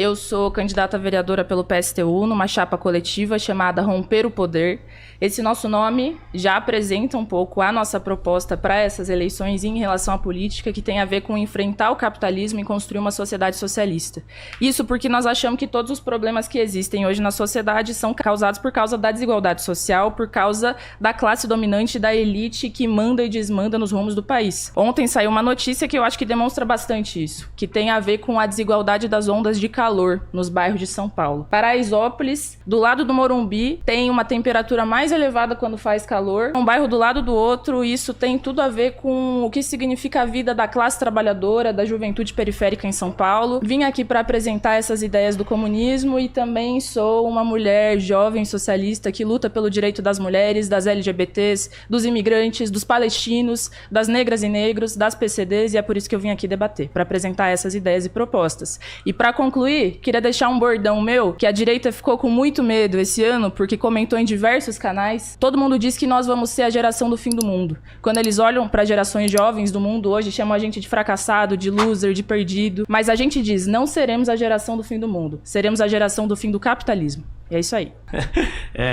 Eu sou candidata a vereadora pelo PSTU numa chapa coletiva chamada Romper o Poder. Esse nosso nome já apresenta um pouco a nossa proposta para essas eleições em relação à política, que tem a ver com enfrentar o capitalismo e construir uma sociedade socialista. Isso porque nós achamos que todos os problemas que existem hoje na sociedade são causados por causa da desigualdade social, por causa da classe dominante, da elite que manda e desmanda nos rumos do país. Ontem saiu uma notícia que eu acho que demonstra bastante isso, que tem a ver com a desigualdade das ondas de calor nos bairros de São Paulo. Paraisópolis, do lado do Morumbi, tem uma temperatura mais elevada quando faz calor. Um bairro do lado do outro, isso tem tudo a ver com o que significa a vida da classe trabalhadora, da juventude periférica em São Paulo. Vim aqui para apresentar essas ideias do comunismo e também sou uma mulher jovem socialista que luta pelo direito das mulheres, das LGBTs, dos imigrantes, dos palestinos, das negras e negros, das PCDs, e é por isso que eu vim aqui debater, para apresentar essas ideias e propostas. E para concluir, queria deixar um bordão meu, que a direita ficou com muito medo esse ano, porque comentou em diversos canais. Todo mundo diz que nós vamos ser a geração do fim do mundo. Quando eles olham para gerações jovens do mundo hoje, chamam a gente de fracassado, de loser, de perdido. Mas a gente diz, não seremos a geração do fim do mundo. Seremos a geração do fim do capitalismo. E é isso aí.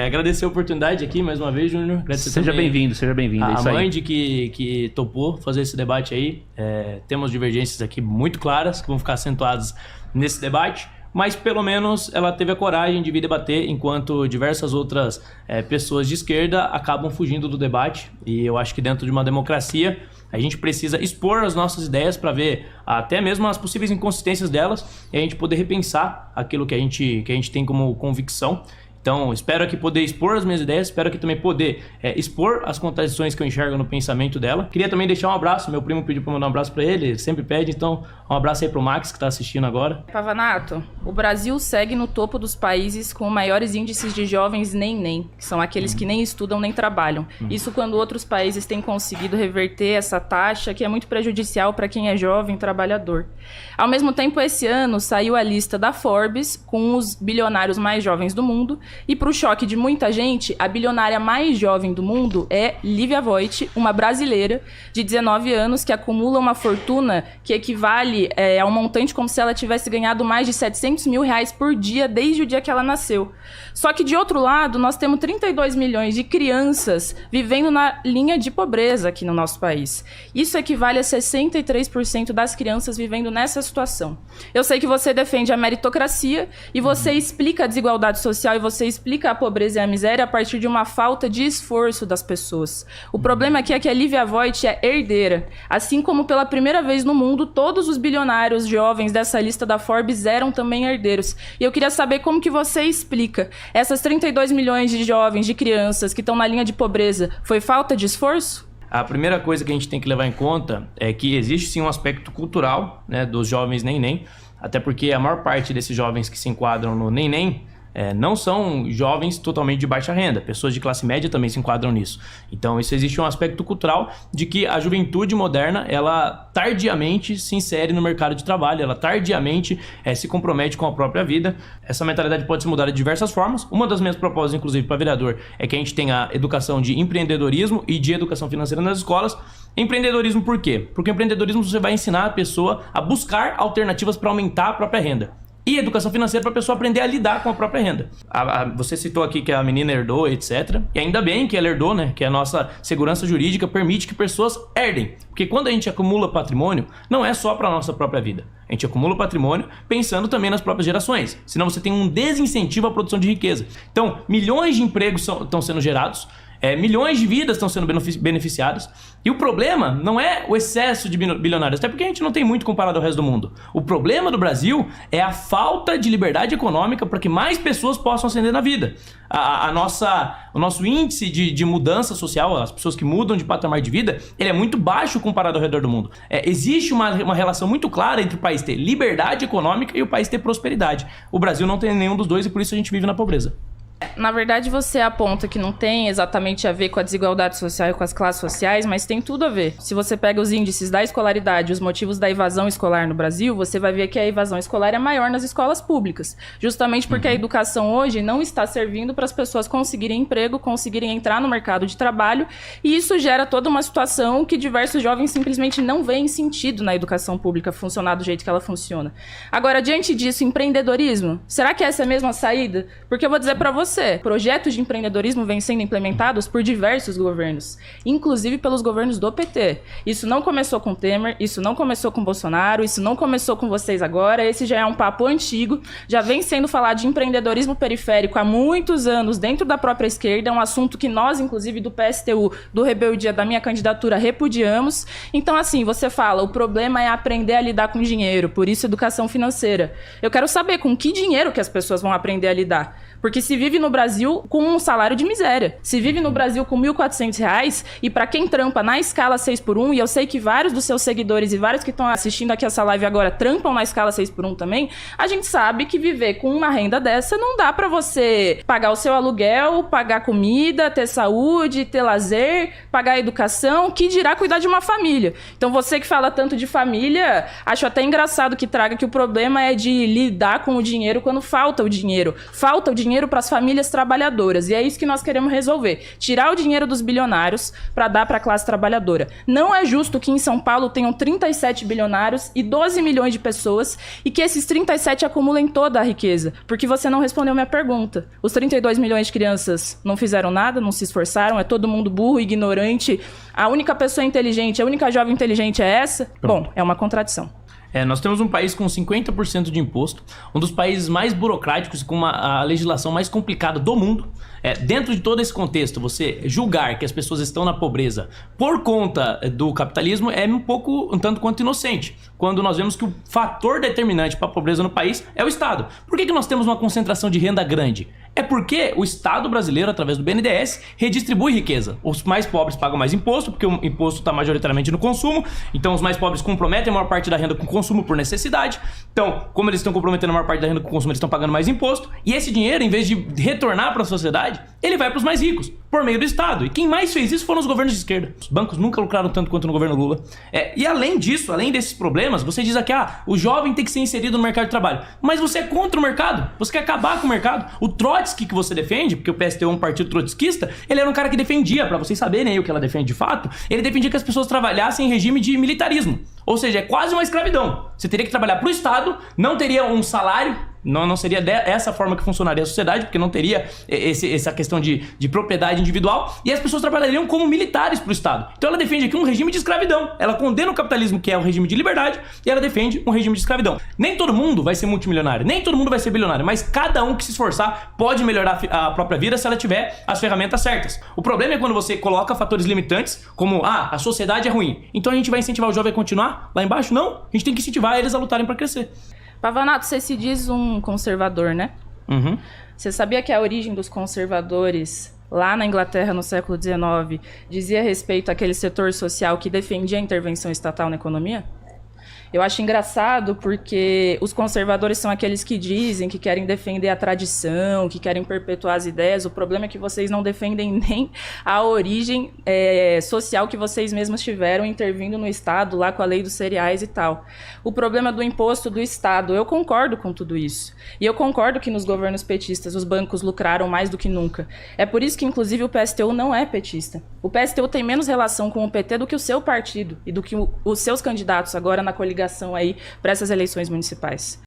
Agradecer a oportunidade aqui mais uma vez, Júnior. Seja bem-vindo, seja bem-vindo. A Mandy que topou fazer esse debate aí. Temos divergências aqui muito claras que vão ficar acentuadas nesse debate. Mas pelo menos ela teve a coragem de vir debater, enquanto diversas outras pessoas de esquerda acabam fugindo do debate. E eu acho que dentro de uma democracia a gente precisa expor as nossas ideias para ver até mesmo as possíveis inconsistências delas e a gente poder repensar aquilo que a gente tem como convicção. Então, espero aqui poder expor as minhas ideias, espero aqui também poder expor as contradições que eu enxergo no pensamento dela. Queria também deixar um abraço, meu primo pediu para mandar um abraço para ele sempre pede, então um abraço aí pro Max que está assistindo agora. Pavanato, o Brasil segue no topo dos países com maiores índices de jovens nem, que são aqueles que nem estudam nem trabalham. Isso quando outros países têm conseguido reverter essa taxa, que é muito prejudicial para quem é jovem trabalhador. Ao mesmo tempo, esse ano saiu a lista da Forbes com os bilionários mais jovens do mundo. E para o choque de muita gente, a bilionária mais jovem do mundo é Lívia Voit, uma brasileira de 19 anos que acumula uma fortuna que equivale a um montante como se ela tivesse ganhado mais de 700 mil reais por dia desde o dia que ela nasceu. Só que, de outro lado, nós temos 32 milhões de crianças vivendo na linha de pobreza aqui no nosso país. Isso equivale a 63% das crianças vivendo nessa situação. Eu sei que você defende a meritocracia e você explica a desigualdade social e você explica a pobreza e a miséria a partir de uma falta de esforço das pessoas. O problema aqui é que a Lívia Voit é herdeira. Assim como pela primeira vez no mundo, todos os bilionários jovens dessa lista da Forbes eram também herdeiros. E eu queria saber como que você explica essas 32 milhões de jovens, de crianças que estão na linha de pobreza. Foi falta de esforço? A primeira coisa que a gente tem que levar em conta é que existe sim um aspecto cultural, né, dos jovens nem, até porque a maior parte desses jovens que se enquadram no nem não são jovens totalmente de baixa renda, pessoas de classe média também se enquadram nisso. Então isso existe um aspecto cultural de que a juventude moderna, ela tardiamente se insere no mercado de trabalho, ela tardiamente se compromete com a própria vida. Essa mentalidade pode se mudar de diversas formas. Uma das minhas propostas, inclusive, para vereador, é que a gente tenha educação de empreendedorismo e de educação financeira nas escolas. Empreendedorismo por quê? Porque o empreendedorismo você vai ensinar a pessoa a buscar alternativas para aumentar a própria renda. E educação financeira para a pessoa aprender a lidar com a própria renda. Você citou aqui que a menina herdou, etc. E ainda bem que ela herdou, né? Que a nossa segurança jurídica permite que pessoas herdem. Porque quando a gente acumula patrimônio, não é só para a nossa própria vida. A gente acumula patrimônio pensando também nas próprias gerações. Senão você tem um desincentivo à produção de riqueza. Então, milhões de empregos estão sendo gerados. Milhões de vidas estão sendo beneficiadas. E o problema não é o excesso de bilionários, até porque a gente não tem muito comparado ao resto do mundo. O problema do Brasil é a falta de liberdade econômica para que mais pessoas possam ascender na vida. O nosso índice de mudança social, as pessoas que mudam de patamar de vida, ele é muito baixo comparado ao redor do mundo. Existe uma relação muito clara entre o país ter liberdade econômica e o país ter prosperidade. O Brasil não tem nenhum dos dois e por isso a gente vive na pobreza. Na verdade, você aponta que não tem exatamente a ver com a desigualdade social e com as classes sociais, mas tem tudo a ver. Se você pega os índices da escolaridade, os motivos da evasão escolar no Brasil, você vai ver que a evasão escolar é maior nas escolas públicas. Justamente porque a educação hoje não está servindo para as pessoas conseguirem emprego, conseguirem entrar no mercado de trabalho, e isso gera toda uma situação que diversos jovens simplesmente não veem sentido na educação pública funcionar do jeito que ela funciona. Agora, diante disso, empreendedorismo, será que essa é a mesma saída? Porque eu vou dizer para você, projetos de empreendedorismo vêm sendo implementados por diversos governos, inclusive pelos governos do PT. Isso não começou com Temer, isso não começou com Bolsonaro, isso não começou com vocês agora, esse já é um papo antigo, já vem sendo falado de empreendedorismo periférico há muitos anos dentro da própria esquerda, é um assunto que nós, inclusive do PSTU, do Rebeldia, da minha candidatura, repudiamos. Então, assim, você fala, o problema é aprender a lidar com dinheiro, por isso educação financeira. Eu quero saber com que dinheiro que as pessoas vão aprender a lidar. Porque se vive no Brasil com um salário de miséria. Se vive no Brasil com R$ 1.400 e para quem trampa na escala 6x1, e eu sei que vários dos seus seguidores e vários que estão assistindo aqui essa live agora trampam na escala 6x1 também, a gente sabe que viver com uma renda dessa não dá para você pagar o seu aluguel, pagar comida, ter saúde, ter lazer, pagar educação, que dirá cuidar de uma família. Então você que fala tanto de família, acho até engraçado que traga que o problema é de lidar com o dinheiro quando falta o dinheiro. Falta o dinheiro para as famílias trabalhadoras. E é isso que nós queremos resolver. Tirar o dinheiro dos bilionários para dar para a classe trabalhadora. Não é justo que em São Paulo tenham 37 bilionários e 12 milhões de pessoas e que esses 37 acumulem toda a riqueza. Porque você não respondeu minha pergunta. Os 32 milhões de crianças não fizeram nada, não se esforçaram, é todo mundo burro, ignorante. A única pessoa inteligente, a única jovem inteligente é essa? Bom, é uma contradição. Nós temos um país com 50% de imposto, um dos países mais burocráticos e com a legislação mais complicada do mundo. Dentro de todo esse contexto, você julgar que as pessoas estão na pobreza por conta do capitalismo é um tanto quanto inocente, quando nós vemos que o fator determinante para a pobreza no país é o Estado. Por que nós temos uma concentração de renda grande? É porque o Estado brasileiro, através do BNDES, redistribui riqueza. Os mais pobres pagam mais imposto, porque o imposto está majoritariamente no consumo, então os mais pobres comprometem a maior parte da renda com consumo por necessidade. Então, como eles estão comprometendo a maior parte da renda com consumo, eles estão pagando mais imposto, e esse dinheiro, em vez de retornar para a sociedade, ele vai para os mais ricos, por meio do Estado. E quem mais fez isso foram os governos de esquerda. Os bancos nunca lucraram tanto quanto no governo Lula. E além disso, além desses problemas, você diz aqui, o jovem tem que ser inserido no mercado de trabalho. Mas você é contra o mercado, você quer acabar com o mercado. O Trotsky que você defende, porque o PSTU é um partido trotskista, ele era um cara que defendia, para vocês saberem aí o que ela defende de fato, ele defendia que as pessoas trabalhassem em regime de militarismo. Ou seja, é quase uma escravidão. Você teria que trabalhar para o Estado, não teria um salário, não seria dessa forma que funcionaria a sociedade, porque não teria essa questão de propriedade individual, e as pessoas trabalhariam como militares para o Estado. Então ela defende aqui um regime de escravidão. Ela condena o capitalismo, que é um regime de liberdade, e ela defende um regime de escravidão. Nem todo mundo vai ser multimilionário, nem todo mundo vai ser bilionário, mas cada um que se esforçar pode melhorar a própria vida se ela tiver as ferramentas certas. O problema é quando você coloca fatores limitantes, como, a sociedade é ruim, então a gente vai incentivar o jovem a continuar lá embaixo? Não, a gente tem que incentivar eles a lutarem para crescer. Pavanato, você se diz um conservador, né? Uhum. Você sabia que a origem dos conservadores lá na Inglaterra no século XIX dizia respeito àquele setor social que defendia a intervenção estatal na economia? Eu acho engraçado porque os conservadores são aqueles que dizem que querem defender a tradição, que querem perpetuar as ideias. O problema é que vocês não defendem nem a origem social que vocês mesmos tiveram intervindo no Estado, lá com a lei dos cereais e tal. O problema do imposto do Estado, eu concordo com tudo isso. E eu concordo que nos governos petistas os bancos lucraram mais do que nunca. É por isso que, inclusive, o PSTU não é petista. O PSTU tem menos relação com o PT do que o seu partido e do que os seus candidatos agora na coligação aí para essas eleições municipais.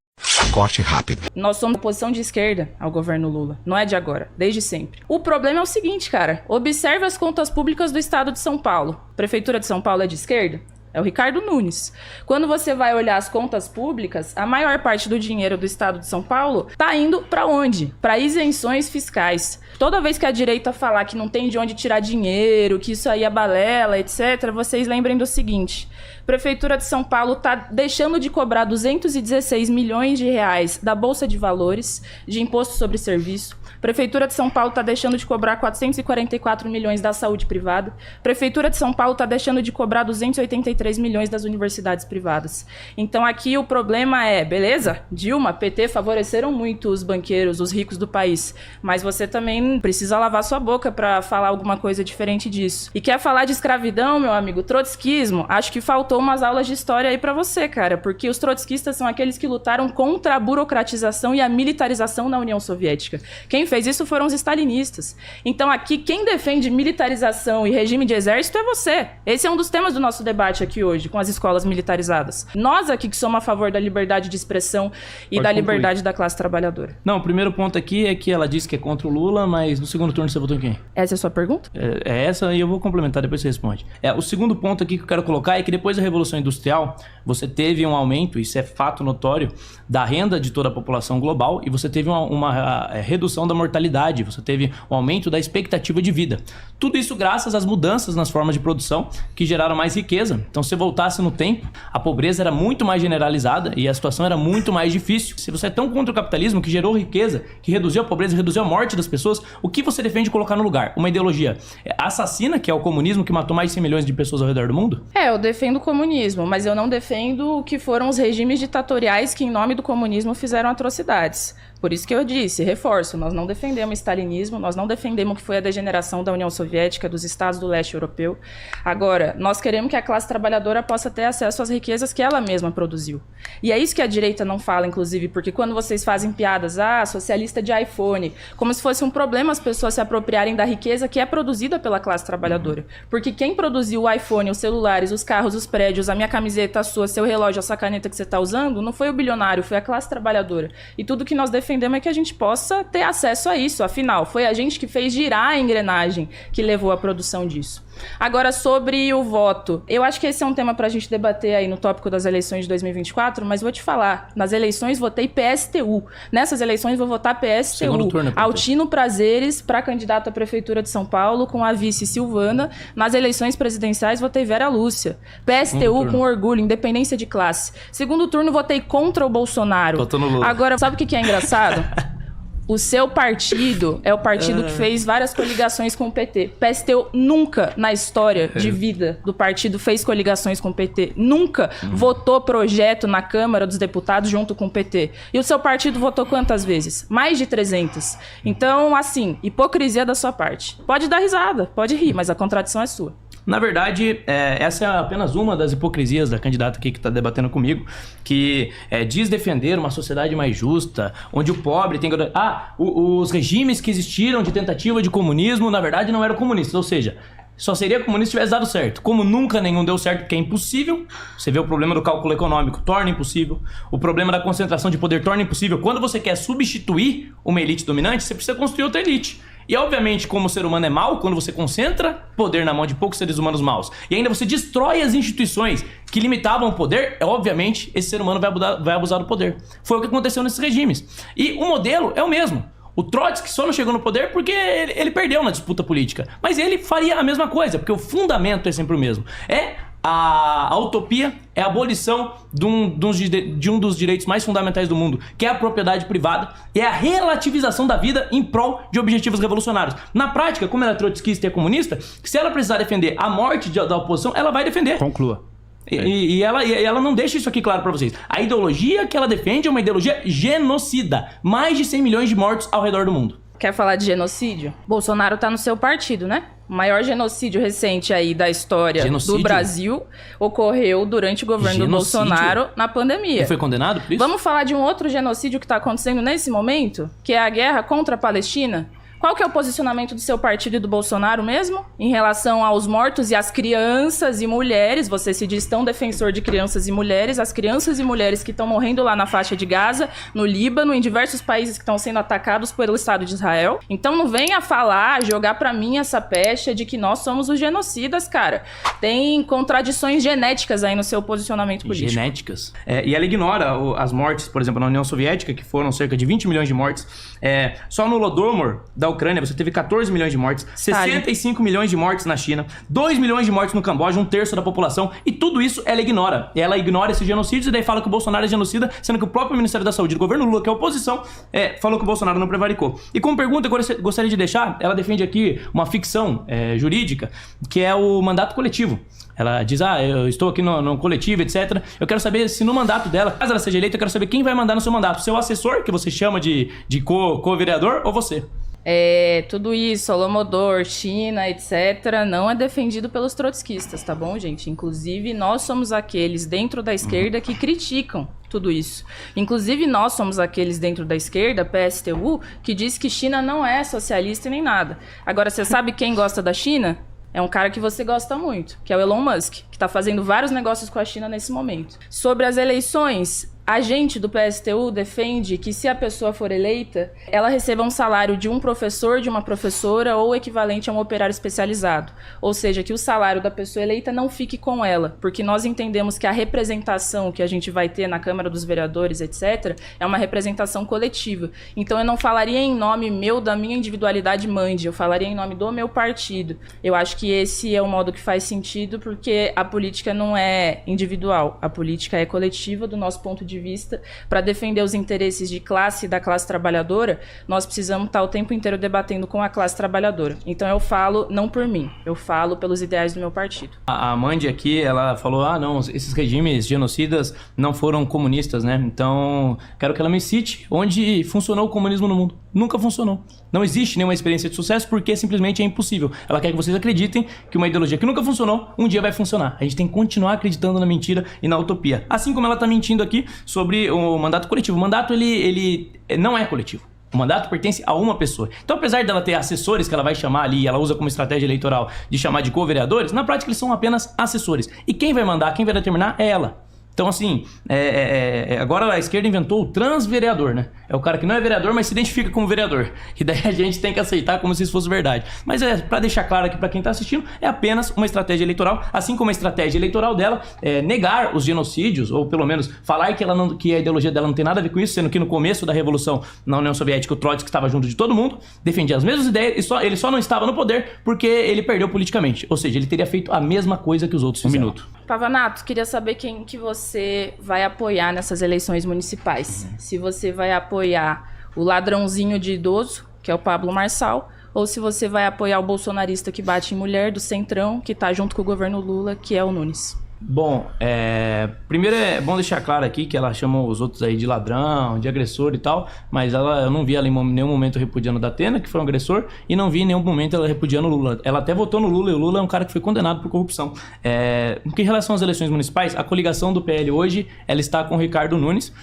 Corte rápido. Nós somos oposição de esquerda ao governo Lula. Não é de agora, desde sempre. O problema é o seguinte, cara. Observe as contas públicas do estado de São Paulo. A Prefeitura de São Paulo é de esquerda? É o Ricardo Nunes. Quando você vai olhar as contas públicas, a maior parte do dinheiro do estado de São Paulo tá indo para onde? Para isenções fiscais. Toda vez que a direita falar que não tem de onde tirar dinheiro, que isso aí é balela, etc., vocês lembrem do seguinte: a Prefeitura de São Paulo tá deixando de cobrar 216 milhões de reais da Bolsa de Valores, de imposto sobre serviço. A Prefeitura de São Paulo está deixando de cobrar 444 milhões da saúde privada. A Prefeitura de São Paulo está deixando de cobrar 283 53 milhões das universidades privadas. Então aqui o problema é, beleza, Dilma, PT favoreceram muito os banqueiros, os ricos do país, mas você também precisa lavar sua boca para falar alguma coisa diferente disso. E quer falar de escravidão, meu amigo, trotskismo, acho que faltou umas aulas de história aí para você, cara, porque os trotskistas são aqueles que lutaram contra a burocratização e a militarização na União Soviética. Quem fez isso foram os stalinistas. Então aqui, quem defende militarização e regime de exército é você. Esse é um dos temas do nosso debate aqui hoje, com as escolas militarizadas. Nós aqui que somos a favor da liberdade de expressão e da liberdade da classe trabalhadora. Não, o primeiro ponto aqui é que ela disse que é contra o Lula, mas no segundo turno você votou em quem? Essa é a sua pergunta? É essa, e eu vou complementar, depois você responde. O segundo ponto aqui que eu quero colocar é que depois da Revolução Industrial, você teve um aumento, isso é fato notório, da renda de toda a população global, e você teve uma redução da mortalidade, você teve um aumento da expectativa de vida. Tudo isso graças às mudanças nas formas de produção que geraram mais riqueza. Então, se você voltasse no tempo, a pobreza era muito mais generalizada e a situação era muito mais difícil. Se você é tão contra o capitalismo que gerou riqueza, que reduziu a pobreza, reduziu a morte das pessoas, o que você defende colocar no lugar? Uma ideologia assassina, que é o comunismo, que matou mais de 100 milhões de pessoas ao redor do mundo? Eu defendo o comunismo, mas eu não defendo o que foram os regimes ditatoriais que, em nome do comunismo, fizeram atrocidades. Por isso que eu disse, reforço, nós não defendemos o stalinismo, nós não defendemos o que foi a degeneração da União Soviética, dos estados do leste europeu. Agora, nós queremos que a classe trabalhadora possa ter acesso às riquezas que ela mesma produziu. E é isso que a direita não fala, inclusive, porque quando vocês fazem piadas, socialista de iPhone, como se fosse um problema as pessoas se apropriarem da riqueza que é produzida pela classe trabalhadora. Porque quem produziu o iPhone, os celulares, os carros, os prédios, a minha camiseta, a sua, seu relógio, essa caneta que você está usando, não foi o bilionário, foi a classe trabalhadora. E tudo que nós defendemos é que a gente possa ter acesso a isso. Afinal, foi a gente que fez girar a engrenagem que levou à produção disso. Agora, sobre o voto, eu acho que esse é um tema para a gente debater aí no tópico das eleições de 2024, mas vou te falar, nas eleições votei PSTU. Nessas eleições vou votar PSTU. Segundo turno, Altino Prazeres para candidato à Prefeitura de São Paulo, com a vice Silvana. Nas eleições presidenciais votei Vera Lúcia. PSTU com orgulho, independência de classe. Segundo turno votei contra o Bolsonaro. Votou no Lula. Agora, sabe o que é engraçado? O seu partido é o partido que fez várias coligações com o PT. PSTU nunca, na história de vida do partido, fez coligações com o PT. Nunca votou projeto na Câmara dos Deputados junto com o PT. E o seu partido votou quantas vezes? Mais de 300. Então, assim, hipocrisia da sua parte. Pode dar risada, pode rir, mas a contradição é sua. Na verdade, essa é apenas uma das hipocrisias da candidata aqui que está debatendo comigo, que diz defender uma sociedade mais justa, onde o pobre tem... os regimes que existiram de tentativa de comunismo, na verdade, não eram comunistas, ou seja... Só seria comunista se tivesse dado certo. Como nunca nenhum deu certo, porque é impossível. Você vê o problema do cálculo econômico, torna impossível. O problema da concentração de poder torna impossível. Quando você quer substituir uma elite dominante, você precisa construir outra elite. E obviamente, como o ser humano é mau, quando você concentra poder na mão de poucos seres humanos maus, e ainda você destrói as instituições que limitavam o poder, obviamente, esse ser humano vai abusar do poder. Foi o que aconteceu nesses regimes. E o modelo é o mesmo. O Trotsky só não chegou no poder porque ele perdeu na disputa política. Mas ele faria a mesma coisa, porque o fundamento é sempre o mesmo. A utopia é a abolição de um dos direitos mais fundamentais do mundo, que é a propriedade privada, e é a relativização da vida em prol de objetivos revolucionários. Na prática, como ela é trotskista e é comunista, se ela precisar defender a morte da oposição, ela vai defender. Conclua. E ela não deixa isso aqui claro pra vocês. A ideologia que ela defende é uma ideologia genocida. Mais de 100 milhões de mortos ao redor do mundo. Quer falar de genocídio? Bolsonaro tá no seu partido, né? O maior genocídio recente aí da história do Brasil ocorreu durante o governo do Bolsonaro na pandemia. Ele foi condenado por isso? Vamos falar de um outro genocídio que tá acontecendo nesse momento, que é a guerra contra a Palestina? Qual que é o posicionamento do seu partido e do Bolsonaro mesmo? Em relação aos mortos e às crianças e mulheres, você se diz tão defensor de crianças e mulheres, as crianças e mulheres que estão morrendo lá na faixa de Gaza, no Líbano, em diversos países que estão sendo atacados pelo Estado de Israel. Então não venha falar, jogar pra mim essa pecha de que nós somos os genocidas, cara. Tem contradições genéticas aí no seu posicionamento político. Genéticas? E ela ignora as mortes, por exemplo, na União Soviética, que foram cerca de 20 milhões de mortes. Só no Holodomor da da Ucrânia, você teve 14 milhões de mortes, 65 milhões de mortes na China, 2 milhões de mortes no Camboja, 1/3 da população, e tudo isso ela ignora. Ela ignora esses genocídios e daí fala que o Bolsonaro é genocida, sendo que o próprio Ministério da Saúde do governo Lula, que é a oposição, falou que o Bolsonaro não prevaricou. E como pergunta, eu gostaria de deixar, ela defende aqui uma ficção jurídica, que é o mandato coletivo. Ela diz, eu estou aqui no coletivo, etc. Eu quero saber se no mandato dela, caso ela seja eleita, eu quero saber quem vai mandar no seu mandato. Seu assessor, que você chama de co-vereador, ou você? Tudo isso, Holodomor, China, etc., não é defendido pelos trotskistas, tá bom, gente? Inclusive, nós somos aqueles dentro da esquerda que criticam tudo isso. Inclusive, nós somos aqueles dentro da esquerda, PSTU, que diz que China não é socialista nem nada. Agora, você sabe quem gosta da China? É um cara que você gosta muito, que é o Elon Musk, que está fazendo vários negócios com a China nesse momento. Sobre as eleições, a gente do PSTU defende que se a pessoa for eleita, ela receba um salário de um professor, de uma professora ou equivalente a um operário especializado. Ou seja, que o salário da pessoa eleita não fique com ela, porque nós entendemos que a representação que a gente vai ter na Câmara dos Vereadores, etc., é uma representação coletiva. Então eu não falaria em nome meu, da minha individualidade mande, eu falaria em nome do meu partido. Eu acho que esse é o modo que faz sentido, porque a política não é individual, a política é coletiva do nosso ponto de vista. Para defender os interesses de classe e da classe trabalhadora, nós precisamos estar o tempo inteiro debatendo com a classe trabalhadora. Então eu falo não por mim, eu falo pelos ideais do meu partido. A Mandy aqui, ela falou, não, esses regimes genocidas não foram comunistas, né? Então, quero que ela me cite onde funcionou o comunismo no mundo. Nunca funcionou. Não existe nenhuma experiência de sucesso porque simplesmente é impossível. Ela quer que vocês acreditem que uma ideologia que nunca funcionou, um dia vai funcionar. A gente tem que continuar acreditando na mentira e na utopia. Assim como ela está mentindo aqui sobre o mandato coletivo. O mandato, ele não é coletivo. O mandato pertence a uma pessoa. Então, apesar dela ter assessores que ela vai chamar ali, ela usa como estratégia eleitoral de chamar de co-vereadores, na prática eles são apenas assessores. E quem vai mandar, quem vai determinar é ela. Então, assim, agora a esquerda inventou o transvereador, né? É o cara que não é vereador, mas se identifica como vereador. E daí a gente tem que aceitar como se isso fosse verdade. Mas pra deixar claro aqui pra quem tá assistindo, é apenas uma estratégia eleitoral, assim como a estratégia eleitoral dela é negar os genocídios, ou pelo menos falar que a ideologia dela não tem nada a ver com isso, sendo que no começo da Revolução na União Soviética o Trotsky estava junto de todo mundo, defendia as mesmas ideias, ele só não estava no poder porque ele perdeu politicamente. Ou seja, ele teria feito a mesma coisa que os outros fizeram. Um minuto. Pavanato, queria saber quem que você vai apoiar nessas eleições municipais. Se você vai apoiar o ladrãozinho de idoso, que é o Pablo Marçal, ou se você vai apoiar o bolsonarista que bate em mulher do Centrão, que tá junto com o governo Lula, que é o Nunes. Bom, primeiro é bom deixar claro aqui que ela chama os outros aí de ladrão, de agressor e tal, mas eu não vi ela em nenhum momento repudiando o Datena, que foi um agressor, e não vi em nenhum momento ela repudiando o Lula. Ela até votou no Lula, e o Lula é um cara que foi condenado por corrupção. Em relação às eleições municipais, a coligação do PL hoje, ela está com o Ricardo Nunes,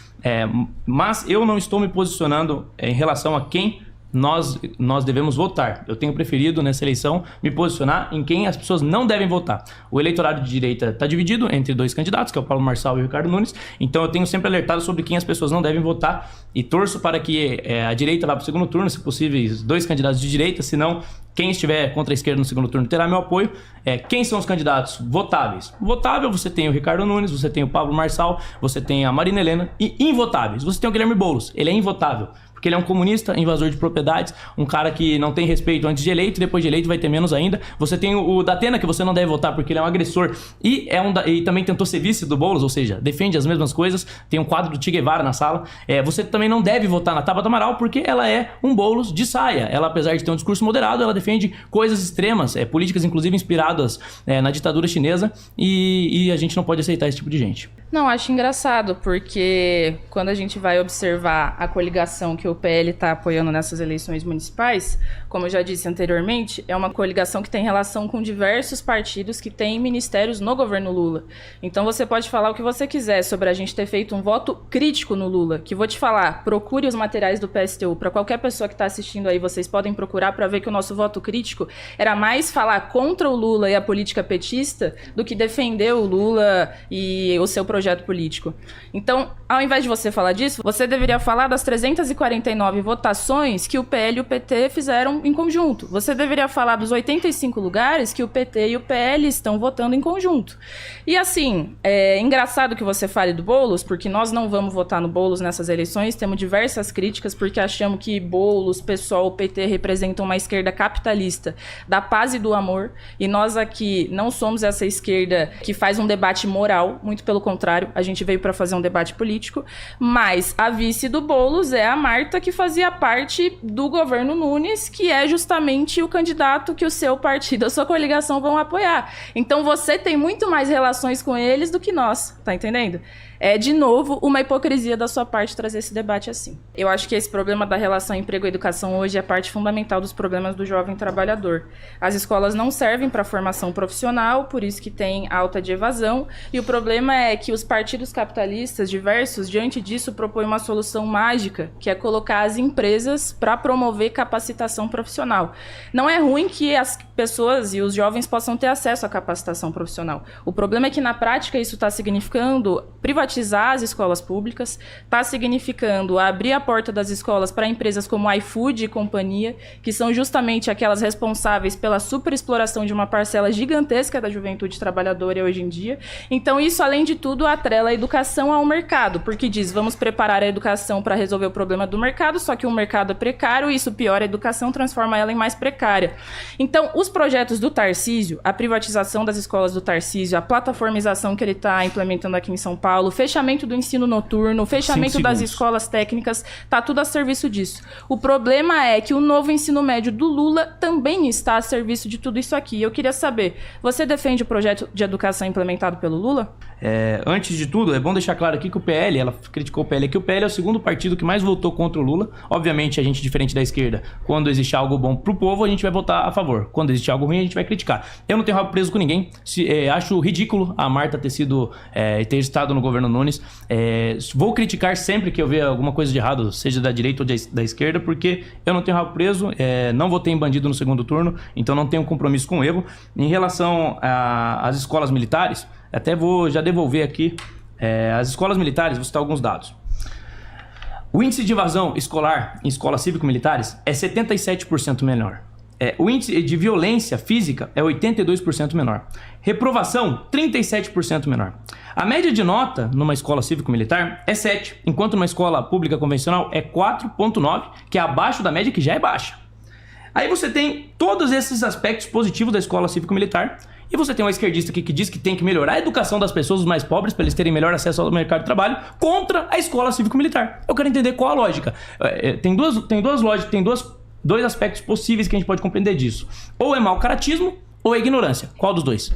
mas eu não estou me posicionando em relação a quem nós devemos votar. Eu tenho preferido nessa eleição me posicionar em quem as pessoas não devem votar. O eleitorado de direita está dividido entre dois candidatos, que é o Paulo Marçal e o Ricardo Nunes, então eu tenho sempre alertado sobre quem as pessoas não devem votar e torço para que a direita vá para o segundo turno, se possível, dois candidatos de direita, senão quem estiver contra a esquerda no segundo turno terá meu apoio. Quem são os candidatos votáveis? Votável, você tem o Ricardo Nunes, você tem o Pablo Marçal, você tem a Marina Helena, e invotáveis, você tem o Guilherme Boulos, ele é invotável. Porque ele é um comunista, invasor de propriedades, um cara que não tem respeito antes de eleito, depois de eleito vai ter menos ainda. Você tem o Datena, que você não deve votar porque ele é um agressor e também tentou ser vice do Boulos, ou seja, defende as mesmas coisas. Tem um quadro do Che Guevara na sala. Você também não deve votar na Tabata Amaral porque ela é um Boulos de saia. Ela, apesar de ter um discurso moderado, ela defende coisas extremas, políticas inclusive inspiradas na ditadura chinesa, e a gente não pode aceitar esse tipo de gente. Não, acho engraçado, porque quando a gente vai observar a coligação que o PL está apoiando nessas eleições municipais, como eu já disse anteriormente, é uma coligação que tem relação com diversos partidos que têm ministérios no governo Lula. Então você pode falar o que você quiser sobre a gente ter feito um voto crítico no Lula, que vou te falar, procure os materiais do PSTU, para qualquer pessoa que está assistindo aí, vocês podem procurar para ver que o nosso voto crítico era mais falar contra o Lula e a política petista do que defender o Lula e o seu projeto projeto político. Então, ao invés de você falar disso, você deveria falar das 349 votações que o PL e o PT fizeram em conjunto. Você deveria falar dos 85 lugares que o PT e o PL estão votando em conjunto. E assim, é engraçado que você fale do Boulos, porque nós não vamos votar no Boulos nessas eleições, temos diversas críticas, porque achamos que Boulos, PSOL, PT representam uma esquerda capitalista da paz e do amor, e nós aqui não somos essa esquerda que faz um debate moral, muito pelo contrário, a gente veio para fazer um debate político, mas a vice do Boulos é a Marta, que fazia parte do governo Nunes, que é justamente o candidato que o seu partido, a sua coligação vão apoiar. Então você tem muito mais relações com eles do que nós, tá entendendo? É, de novo, uma hipocrisia da sua parte trazer esse debate assim. Eu acho que esse problema da relação emprego e educação hoje é parte fundamental dos problemas do jovem trabalhador. As escolas não servem para a formação profissional, por isso que tem alta de evasão, e o problema é que os partidos capitalistas diversos, diante disso, propõem uma solução mágica, que é colocar as empresas para promover capacitação profissional. Não é ruim que as pessoas e os jovens possam ter acesso à capacitação profissional. O problema é que, na prática, isso está significando privatizar as escolas públicas, está significando abrir a porta das escolas para empresas como iFood e companhia, que são justamente aquelas responsáveis pela superexploração de uma parcela gigantesca da juventude trabalhadora hoje em dia. Então isso, além de tudo, atrela a educação ao mercado, porque diz, vamos preparar a educação para resolver o problema do mercado, só que o mercado é precário e isso piora a educação, transforma ela em mais precária. Então, os projetos do Tarcísio, a privatização das escolas do Tarcísio, a plataformização que ele está implementando aqui em São Paulo, fechamento do ensino noturno, o fechamento das escolas técnicas, tá tudo a serviço disso. O problema é que o novo ensino médio do Lula também está a serviço de tudo isso aqui. Eu queria saber, você defende o projeto de educação implementado pelo Lula? Antes de tudo, é bom deixar claro aqui que o PL, ela criticou o PL aqui, o PL é o segundo partido que mais votou contra o Lula. Obviamente, a gente, diferente da esquerda, quando existe algo bom pro povo, a gente vai votar a favor. Quando existe algo ruim, a gente vai criticar. Eu não tenho rabo preso com ninguém. Acho ridículo a Marta ter estado no governo Nunes. Vou criticar sempre que eu ver alguma coisa de errado, seja da direita ou da esquerda, porque eu não tenho rabo preso, não votei em bandido no segundo turno, então não tenho compromisso com o erro. Em relação às escolas militares, até vou já devolver aqui, as escolas militares, vou citar alguns dados. O índice de evasão escolar em escolas cívico-militares é 77% menor. O índice de violência física é 82% menor. Reprovação, 37% menor. A média de nota numa escola cívico-militar é 7, enquanto numa escola pública convencional é 4,9, que é abaixo da média, que já é baixa. Aí você tem todos esses aspectos positivos da escola cívico-militar, e você tem um esquerdista aqui que diz que tem que melhorar a educação das pessoas, os mais pobres, para eles terem melhor acesso ao mercado de trabalho, contra a escola cívico-militar. Eu quero entender qual a lógica. Tem duas lógicas, tem dois aspectos possíveis que a gente pode compreender disso. Ou é mau caratismo, ou é ignorância. Qual dos dois?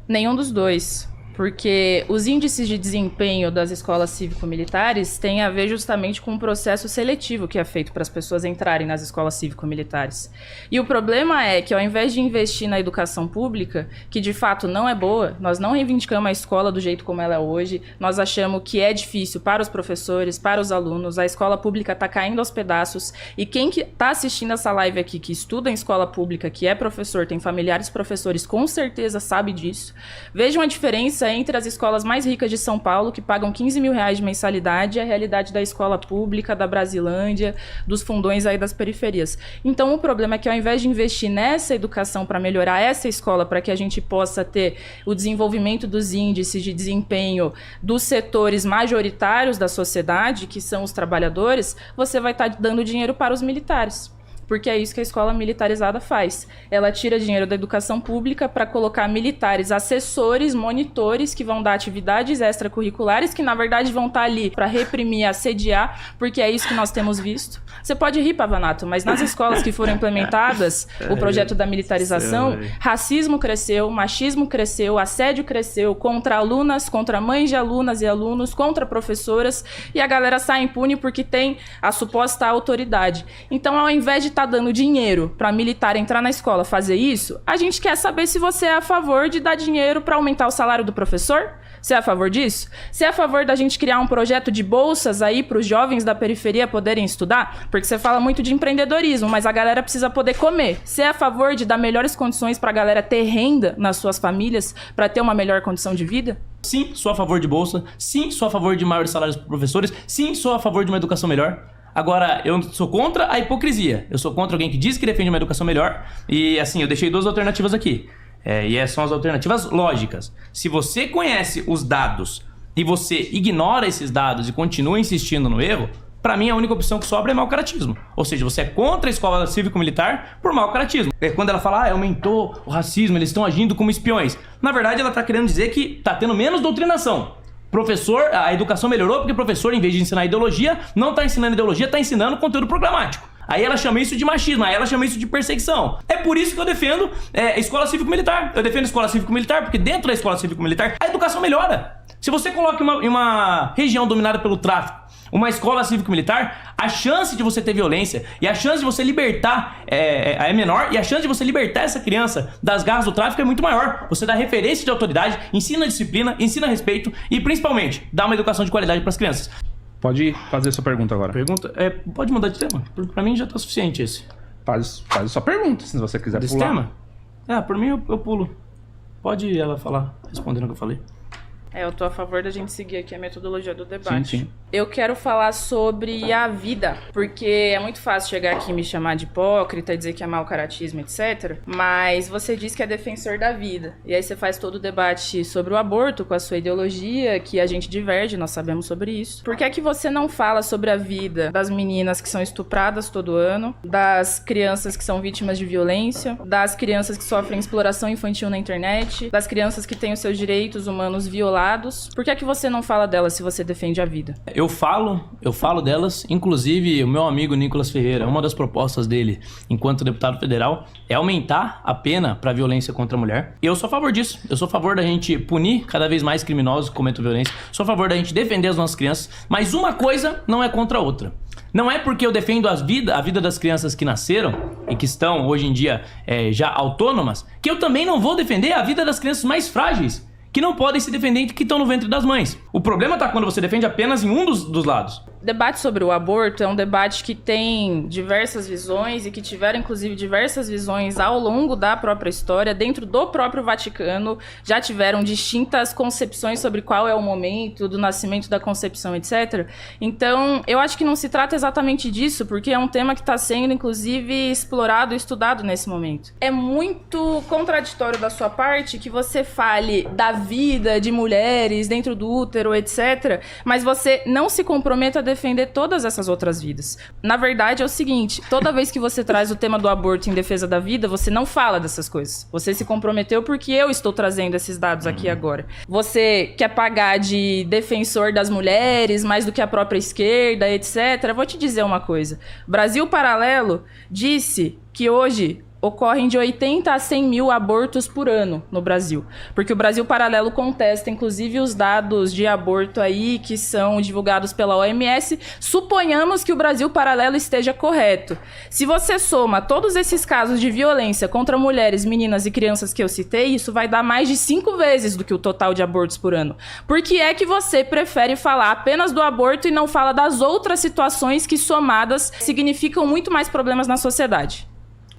Nenhum dos dois. Porque os índices de desempenho das escolas cívico-militares têm a ver justamente com o processo seletivo que é feito para as pessoas entrarem nas escolas cívico-militares. E o problema é que, ao invés de investir na educação pública, que de fato não é boa, nós não reivindicamos a escola do jeito como ela é hoje, nós achamos que é difícil para os professores, para os alunos, a escola pública está caindo aos pedaços, e quem está assistindo essa live aqui, que estuda em escola pública, que é professor, tem familiares professores, com certeza sabe disso. Vejam a diferença entre as escolas mais ricas de São Paulo, que pagam 15 mil reais de mensalidade, e a realidade da escola pública, da Brasilândia, dos fundões aí das periferias. Então, o problema é que, ao invés de investir nessa educação para melhorar essa escola, para que a gente possa ter o desenvolvimento dos índices de desempenho dos setores majoritários da sociedade, que são os trabalhadores, você vai estar dando dinheiro para os militares. Porque é isso que a escola militarizada faz. Ela tira dinheiro da educação pública para colocar militares, assessores, monitores, que vão dar atividades extracurriculares, que na verdade vão estar ali para reprimir, assediar, porque é isso que nós temos visto. Você pode rir, Pavanato, mas nas escolas que foram implementadas o projeto da militarização, racismo cresceu, machismo cresceu, assédio cresceu contra alunas, contra mães de alunas e alunos, contra professoras, e a galera sai impune porque tem a suposta autoridade. Então, ao invés de estar dando dinheiro para militar entrar na escola fazer isso, a gente quer saber se você é a favor de dar dinheiro para aumentar o salário do professor, Você é a favor disso? Você é a favor da gente criar um projeto de bolsas aí para os jovens da periferia poderem estudar? Porque você fala muito de empreendedorismo, mas a galera precisa poder comer. Você é a favor de dar melhores condições para a galera ter renda nas suas famílias para ter uma melhor condição de vida? Sim, sou a favor de bolsa. Sim, sou a favor de maiores salários para professores. Sim, sou a favor de uma educação melhor. Agora, eu sou contra a hipocrisia. Eu sou contra alguém que diz que defende uma educação melhor. E assim, eu deixei 2 alternativas aqui. E essas são as alternativas lógicas. Se você conhece os dados e você ignora esses dados e continua insistindo no erro, pra mim a única opção que sobra é mau caratismo. Ou seja, você é contra a escola cívico-militar por mau caratismo. Quando ela fala, aumentou o racismo, eles estão agindo como espiões. Na verdade, ela tá querendo dizer que tá tendo menos doutrinação. Professor, a educação melhorou porque o professor, em vez de ensinar ideologia, não tá ensinando ideologia, tá ensinando conteúdo programático. Aí ela chama isso de machismo, aí ela chama isso de perseguição. É por isso que eu defendo a escola cívico-militar. Eu defendo a escola cívico-militar porque dentro da escola cívico-militar a educação melhora. Se você coloca em uma região dominada pelo tráfico, uma escola cívico-militar, a chance de você ter violência e a chance de você libertar é menor, e a chance de você libertar essa criança das garras do tráfico é muito maior. Você dá referência de autoridade, ensina disciplina, ensina respeito e principalmente dá uma educação de qualidade para as crianças. Pode fazer a sua pergunta agora. Pergunta? Pode mudar de tema? Pra mim já tá suficiente esse. Faz a sua pergunta, se você quiser desse pular. Tema? Por mim eu pulo. Pode ela falar, respondendo o que eu falei. Eu tô a favor da gente seguir aqui a metodologia do debate. Sim. Eu quero falar sobre a vida, porque é muito fácil chegar aqui e me chamar de hipócrita, dizer que é mau caratismo, etc. Mas você diz que é defensor da vida. E aí você faz todo o debate sobre o aborto com a sua ideologia, que a gente diverge, nós sabemos sobre isso. Por que é que você não fala sobre a vida das meninas que são estupradas todo ano, das crianças que são vítimas de violência, das crianças que sofrem exploração infantil na internet, das crianças que têm os seus direitos humanos violados? Por que é que você não fala delas se você defende a vida? Eu falo delas, inclusive o meu amigo Nicolas Ferreira, uma das propostas dele enquanto deputado federal é aumentar a pena para violência contra a mulher. E eu sou a favor disso. Eu sou a favor da gente punir cada vez mais criminosos que cometem violência. Sou a favor da gente defender as nossas crianças, mas uma coisa não é contra a outra. Não é porque eu defendo a vida das crianças que nasceram e que estão hoje em dia já autônomas, que eu também não vou defender a vida das crianças mais frágeis, que não podem se defender que estão no ventre das mães. O problema tá quando você defende apenas em um dos lados. O debate sobre o aborto é um debate que tem diversas visões e que tiveram, inclusive, diversas visões ao longo da própria história. Dentro do próprio Vaticano, já tiveram distintas concepções sobre qual é o momento do nascimento da concepção, etc. Então, eu acho que não se trata exatamente disso, porque é um tema que está sendo, inclusive, explorado e estudado nesse momento. É muito contraditório da sua parte que você fale da vida de mulheres dentro do útero, etc., mas você não se comprometa a defender todas essas outras vidas. Na verdade, é o seguinte, toda vez que você traz o tema do aborto em defesa da vida, você não fala dessas coisas. Você se comprometeu porque eu estou trazendo esses dados aqui agora. Você quer pagar de defensor das mulheres, mais do que a própria esquerda, etc. Vou te dizer uma coisa. Brasil Paralelo disse que hoje ocorrem de 80 a 100 mil abortos por ano no Brasil. Porque o Brasil Paralelo contesta, inclusive, os dados de aborto aí que são divulgados pela OMS. Suponhamos que o Brasil Paralelo esteja correto. Se você soma todos esses casos de violência contra mulheres, meninas e crianças que eu citei, isso vai dar mais de 5 vezes do que o total de abortos por ano. Por que é que você prefere falar apenas do aborto e não fala das outras situações que, somadas, significam muito mais problemas na sociedade?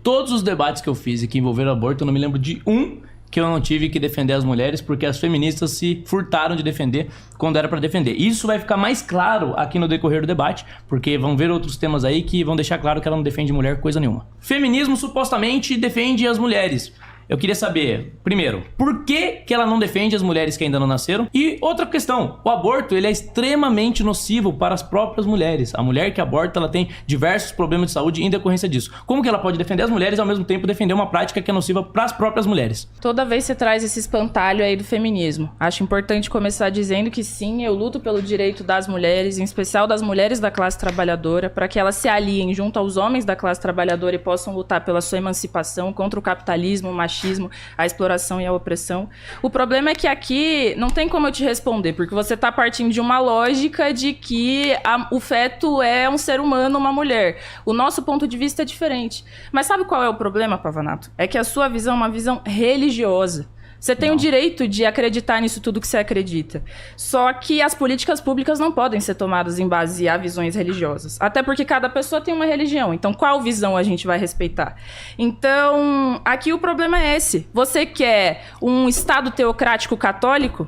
Todos os debates que eu fiz e que envolveram aborto, eu não me lembro de um que eu não tive que defender as mulheres, porque as feministas se furtaram de defender quando era pra defender. Isso vai ficar mais claro aqui no decorrer do debate, porque vão ver outros temas aí que vão deixar claro que ela não defende mulher coisa nenhuma. Feminismo supostamente defende as mulheres. Eu queria saber, primeiro, por que ela não defende as mulheres que ainda não nasceram? E outra questão, o aborto ele é extremamente nocivo para as próprias mulheres. A mulher que aborta, ela tem diversos problemas de saúde em decorrência disso. Como que ela pode defender as mulheres e ao mesmo tempo defender uma prática que é nociva para as próprias mulheres? Toda vez você traz esse espantalho aí do feminismo. Acho importante começar dizendo que sim, eu luto pelo direito das mulheres, em especial das mulheres da classe trabalhadora, para que elas se aliem junto aos homens da classe trabalhadora e possam lutar pela sua emancipação contra o capitalismo, o machismo, a exploração e a opressão. O problema é que aqui não tem como eu te responder, porque você está partindo de uma lógica de que o feto é um ser humano, uma mulher. O nosso ponto de vista é diferente. Mas sabe qual é o problema, Pavanato? É que a sua visão é uma visão religiosa. Você tem o direito de acreditar nisso tudo que você acredita. Só que as políticas públicas não podem ser tomadas em base a visões religiosas. Até porque cada pessoa tem uma religião. Então, qual visão a gente vai respeitar? Então, aqui o problema é esse. Você quer um Estado teocrático católico?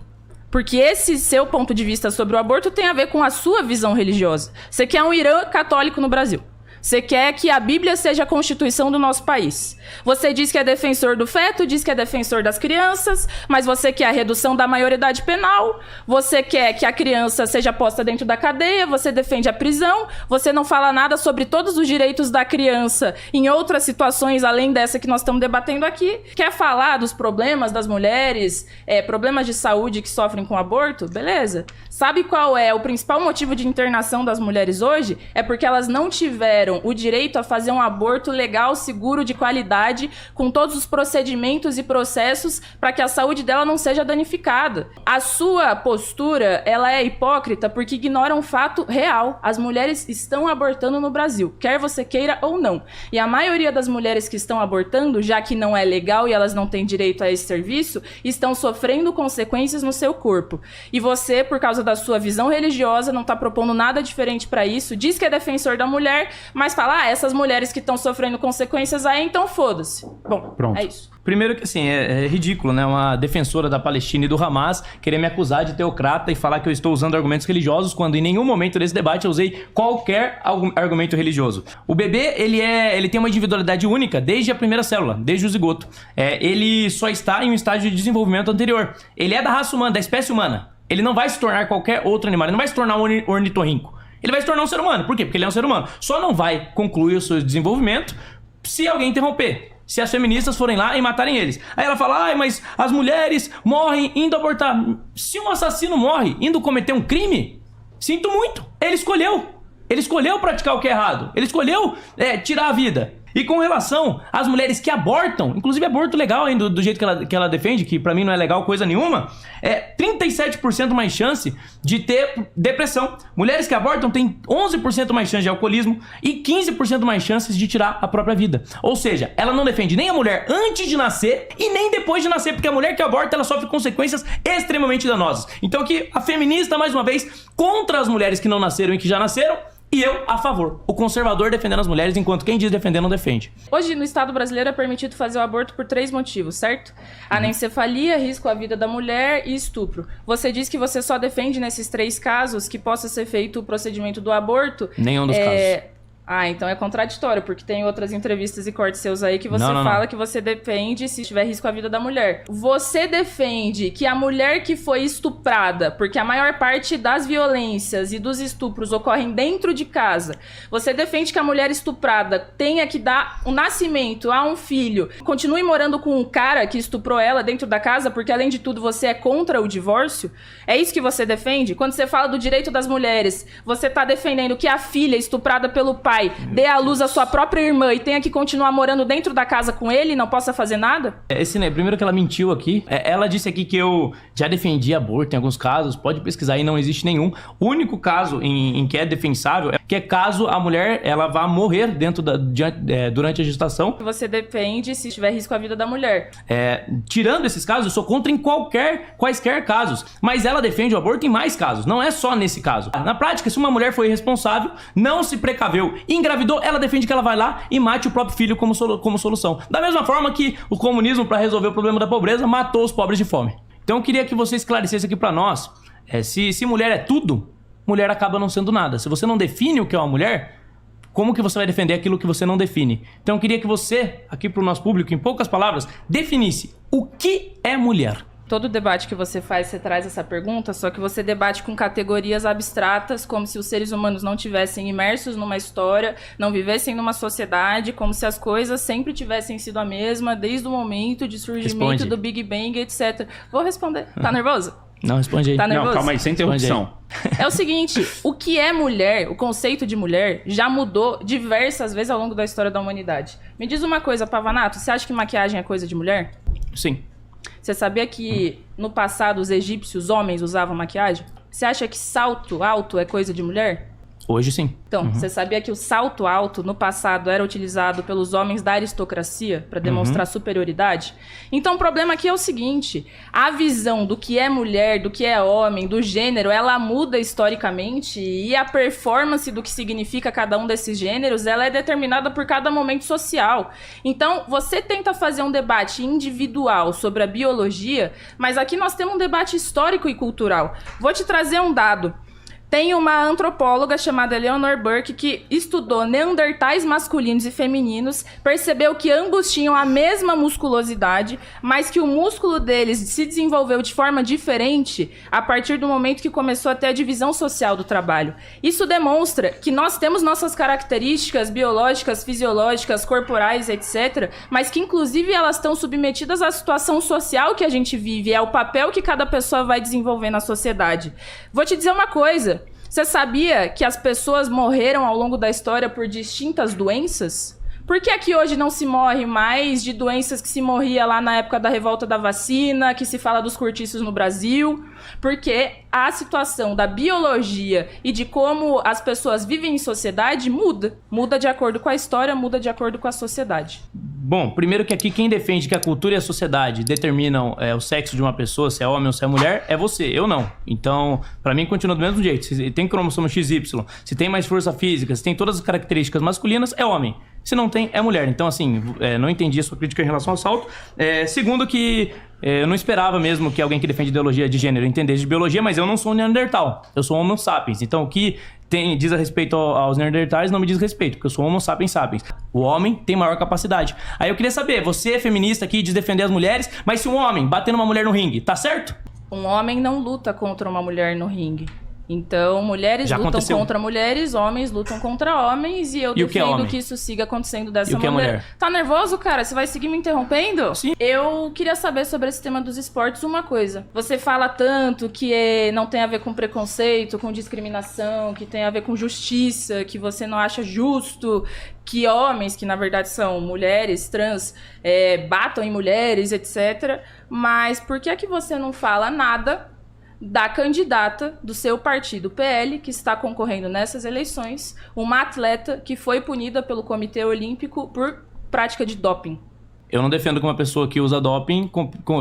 Porque esse seu ponto de vista sobre o aborto tem a ver com a sua visão religiosa. Você quer um Irã católico no Brasil. Você quer que a Bíblia seja a Constituição do nosso país. Você diz que é defensor do feto, diz que é defensor das crianças, mas você quer a redução da maioridade penal, você quer que a criança seja posta dentro da cadeia, você defende a prisão, você não fala nada sobre todos os direitos da criança em outras situações além dessa que nós estamos debatendo aqui. Quer falar dos problemas das mulheres, problemas de saúde que sofrem com aborto? Beleza. Sabe qual é o principal motivo de internação das mulheres hoje? É porque elas não tiveram o direito a fazer um aborto legal, seguro, de qualidade, com todos os procedimentos e processos para que a saúde dela não seja danificada. A sua postura, ela é hipócrita porque ignora um fato real. As mulheres estão abortando no Brasil, quer você queira ou não. E a maioria das mulheres que estão abortando, já que não é legal e elas não têm direito a esse serviço, estão sofrendo consequências no seu corpo. E você, por causa da sua visão religiosa, não está propondo nada diferente para isso, diz que é defensor da mulher, mas fala, essas mulheres que estão sofrendo consequências aí, então foda-se. Bom, pronto. É isso. Primeiro que, assim, é ridículo, né? Uma defensora da Palestina e do Hamas querer me acusar de teocrata e falar que eu estou usando argumentos religiosos, quando em nenhum momento desse debate eu usei qualquer argumento religioso. O bebê, ele tem uma individualidade única desde a primeira célula, desde o zigoto. Ele só está em um estágio de desenvolvimento anterior. Ele é da raça humana, da espécie humana. Ele não vai se tornar qualquer outro animal, ele não vai se tornar um ornitorrinco. Ele vai se tornar um ser humano. Por quê? Porque ele é um ser humano. Só não vai concluir o seu desenvolvimento se alguém interromper. Se as feministas forem lá e matarem eles. Aí ela fala, mas as mulheres morrem indo abortar. Se um assassino morre indo cometer um crime, sinto muito. Ele escolheu. Ele escolheu praticar o que é errado. Ele escolheu tirar a vida. E com relação às mulheres que abortam, inclusive aborto legal ainda do jeito que ela defende, que pra mim não é legal coisa nenhuma, 37% mais chance de ter depressão. Mulheres que abortam têm 11% mais chance de alcoolismo e 15% mais chances de tirar a própria vida. Ou seja, ela não defende nem a mulher antes de nascer e nem depois de nascer, porque a mulher que aborta, ela sofre consequências extremamente danosas. Então aqui, a feminista, mais uma vez, contra as mulheres que não nasceram e que já nasceram, e eu a favor. O conservador defendendo as mulheres, enquanto quem diz defender não defende. Hoje, no Estado brasileiro, é permitido fazer o aborto por 3 motivos, certo? Anencefalia, risco à vida da mulher e estupro. Você diz que você só defende nesses 3 casos que possa ser feito o procedimento do aborto. Nenhum dos casos. Então é contraditório, porque tem outras entrevistas e cortes seus aí que você fala que você defende se tiver risco à vida da mulher. Você defende que a mulher que foi estuprada, porque a maior parte das violências e dos estupros ocorrem dentro de casa, você defende que a mulher estuprada tenha que dar o nascimento a um filho, continue morando com um cara que estuprou ela dentro da casa, porque além de tudo você é contra o divórcio? É isso que você defende? Quando você fala do direito das mulheres, você tá defendendo que a filha estuprada pelo pai dê à luz a sua própria irmã e tenha que continuar morando dentro da casa com ele e não possa fazer nada? Primeiro que ela mentiu aqui. Ela disse aqui que eu já defendi aborto em alguns casos. Pode pesquisar aí, não existe nenhum. O único caso em que é defensável é que é caso a mulher ela vá morrer durante a gestação. Você defende se tiver risco à vida da mulher. Tirando esses casos, eu sou contra em quaisquer casos. Mas ela defende o aborto em mais casos. Não é só nesse caso. Na prática, se uma mulher foi irresponsável, não se precaveu e engravidou, ela defende que ela vai lá e mate o próprio filho como solução. Da mesma forma que o comunismo, para resolver o problema da pobreza, matou os pobres de fome. Então eu queria que você esclarecesse aqui pra nós, se mulher é tudo, mulher acaba não sendo nada. Se você não define o que é uma mulher, como que você vai defender aquilo que você não define? Então eu queria que você, aqui pro nosso público, em poucas palavras, definisse o que é mulher. Todo debate que você faz, você traz essa pergunta, só que você debate com categorias abstratas, como se os seres humanos não tivessem imersos numa história, não vivessem numa sociedade, como se as coisas sempre tivessem sido a mesma, desde o momento de surgimento do Big Bang, etc. Vou responder. Tá nervoso? Não, responde aí. Tá nervoso? Não, calma aí, sem interrupção. É o seguinte, o que é mulher, o conceito de mulher, já mudou diversas vezes ao longo da história da humanidade. Me diz uma coisa, Pavanato, você acha que maquiagem é coisa de mulher? Sim. Você sabia que no passado os egípcios homens usavam maquiagem? Você acha que salto alto é coisa de mulher? Hoje sim. Então, você sabia que o salto alto no passado era utilizado pelos homens da aristocracia para demonstrar superioridade? Então, o problema aqui é o seguinte, a visão do que é mulher, do que é homem, do gênero, ela muda historicamente e a performance do que significa cada um desses gêneros, ela é determinada por cada momento social. Então, você tenta fazer um debate individual sobre a biologia, mas aqui nós temos um debate histórico e cultural. Vou te trazer um dado. Tem uma antropóloga chamada Eleanor Burke que estudou neandertais masculinos e femininos, percebeu que ambos tinham a mesma musculosidade, mas que o músculo deles se desenvolveu de forma diferente a partir do momento que começou a ter a divisão social do trabalho. Isso demonstra que nós temos nossas características biológicas, fisiológicas, corporais, etc., mas que inclusive elas estão submetidas à situação social que a gente vive, é o papel que cada pessoa vai desenvolver na sociedade. Vou te dizer uma coisa. Você sabia que as pessoas morreram ao longo da história por distintas doenças? Por que aqui hoje não se morre mais de doenças que se morria lá na época da revolta da vacina, que se fala dos cortiços no Brasil? Porque a situação da biologia e de como as pessoas vivem em sociedade muda. Muda de acordo com a história, muda de acordo com a sociedade. Bom, primeiro que aqui quem defende que a cultura e a sociedade determinam o sexo de uma pessoa, se é homem ou se é mulher, é você, eu não. Então, pra mim continua do mesmo jeito. Se tem cromossomo XY, se tem mais força física, se tem todas as características masculinas, é homem. Se não tem, é mulher. Então, assim, não entendi a sua crítica em relação ao salto. Segundo que eu não esperava mesmo que alguém que defende ideologia de gênero entendesse de biologia, mas eu não sou um neandertal. Eu sou um homo sapiens. Então, o que diz a respeito aos neandertais não me diz respeito, porque eu sou homo sapiens sapiens. O homem tem maior capacidade. Aí eu queria saber, você é feminista aqui, diz defender as mulheres, mas se um homem bater numa mulher no ringue, tá certo? Um homem não luta contra uma mulher no ringue. Então, mulheres Já lutam aconteceu. contra mulheres, homens lutam contra homens, e eu defendo que isso siga acontecendo dessa E o que é maneira. mulher? Tá nervoso, cara? Você vai seguir me interrompendo? Sim. Eu queria saber sobre esse tema dos esportes uma coisa. Você fala tanto que não tem a ver com preconceito, com discriminação, que tem a ver com justiça, que você não acha justo que homens, que na verdade são mulheres, trans, batam em mulheres, etc. Mas por que é que você não fala nada da candidata do seu partido, PL, que está concorrendo nessas eleições, uma atleta que foi punida pelo Comitê Olímpico por prática de doping? Eu não defendo que uma pessoa que usa doping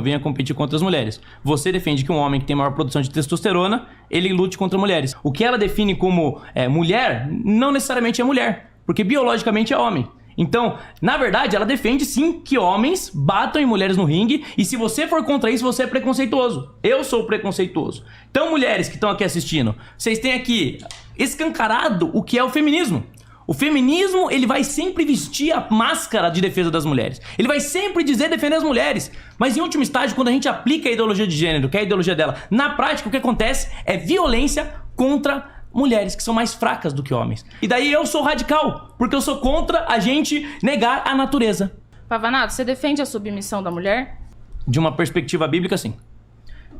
venha competir contra as mulheres. Você defende que um homem que tem maior produção de testosterona, ele lute contra mulheres. O que ela define como mulher, não necessariamente é mulher, porque biologicamente é homem. Então, na verdade, ela defende sim que homens batam em mulheres no ringue, e se você for contra isso, você é preconceituoso. Eu sou preconceituoso. Então, mulheres que estão aqui assistindo, vocês têm aqui escancarado o que é o feminismo. O feminismo, ele vai sempre vestir a máscara de defesa das mulheres. Ele vai sempre dizer defender as mulheres. Mas em último estágio, quando a gente aplica a ideologia de gênero, que é a ideologia dela, na prática o que acontece é violência contra mulheres que são mais fracas do que homens. E daí eu sou radical, porque eu sou contra a gente negar a natureza. Pavanato, você defende a submissão da mulher? De uma perspectiva bíblica, sim.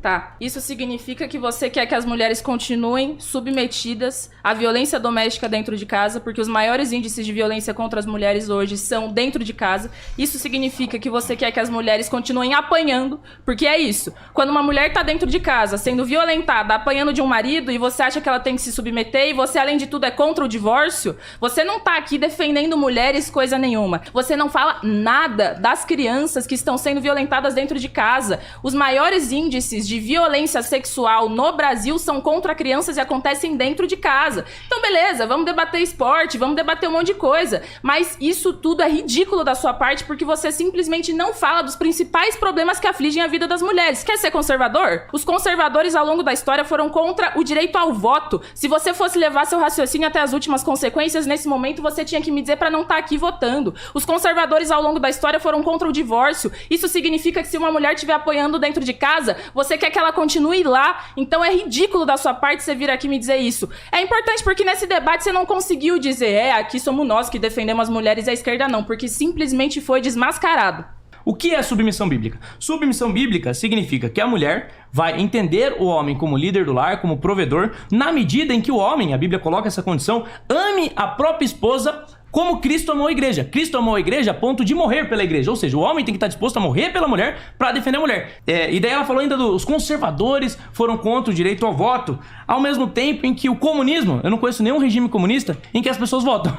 Tá, isso significa que você quer que as mulheres continuem submetidas à violência doméstica dentro de casa, porque os maiores índices de violência contra as mulheres hoje são dentro de casa. Isso significa que você quer que as mulheres continuem apanhando, porque é isso. Quando uma mulher tá dentro de casa, sendo violentada, apanhando de um marido, e você acha que ela tem que se submeter, e você, além de tudo, é contra o divórcio, você não tá aqui defendendo mulheres coisa nenhuma. Você não fala nada das crianças que estão sendo violentadas dentro de casa. Os maiores índices de violência sexual no Brasil são contra crianças e acontecem dentro de casa. Então, beleza, vamos debater esporte, vamos debater um monte de coisa, mas isso tudo é ridículo da sua parte, porque você simplesmente não fala dos principais problemas que afligem a vida das mulheres. Quer ser conservador? Os conservadores ao longo da história foram contra o direito ao voto. Se você fosse levar seu raciocínio até as últimas consequências, nesse momento você tinha que me dizer pra não estar aqui votando. Os conservadores ao longo da história foram contra o divórcio. Isso significa que se uma mulher estiver apanhando dentro de casa, você quer que ela continue lá. Então é ridículo da sua parte você vir aqui me dizer isso. É importante porque nesse debate você não conseguiu dizer aqui somos nós que defendemos as mulheres e a esquerda não, porque simplesmente foi desmascarado. O que é submissão bíblica? Submissão bíblica significa que a mulher vai entender o homem como líder do lar, como provedor, na medida em que o homem, a Bíblia coloca essa condição, ame a própria esposa como Cristo amou a igreja. Cristo amou a igreja a ponto de morrer pela igreja. Ou seja, o homem tem que estar disposto a morrer pela mulher para defender a mulher. E daí ela falou ainda dos conservadores foram contra o direito ao voto, ao mesmo tempo em que o comunismo, eu não conheço nenhum regime comunista em que as pessoas votam.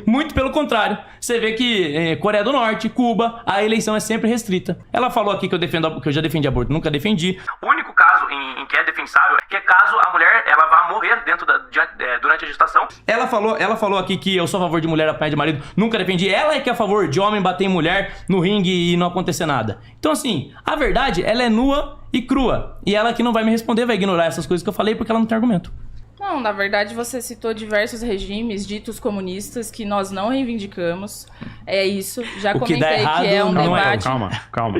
Muito pelo contrário. Você vê que Coreia do Norte, Cuba, a eleição é sempre restrita. Ela falou aqui que eu já defendi aborto, nunca defendi. O único caso em que é defensável é que é caso a mulher ela vá morrer durante a gestação. Ela falou aqui que eu sou a favor de mulher apanhar de marido, nunca defendi. Ela é que é a favor de homem bater em mulher no ringue e não acontecer nada. Então assim, a verdade, ela é nua e crua. E ela que não vai me responder, vai ignorar essas coisas que eu falei porque ela não tem argumento. Não, na verdade você citou diversos regimes ditos comunistas que nós não reivindicamos. É isso. Já o que comentei dá errado, que é um debate. Calma.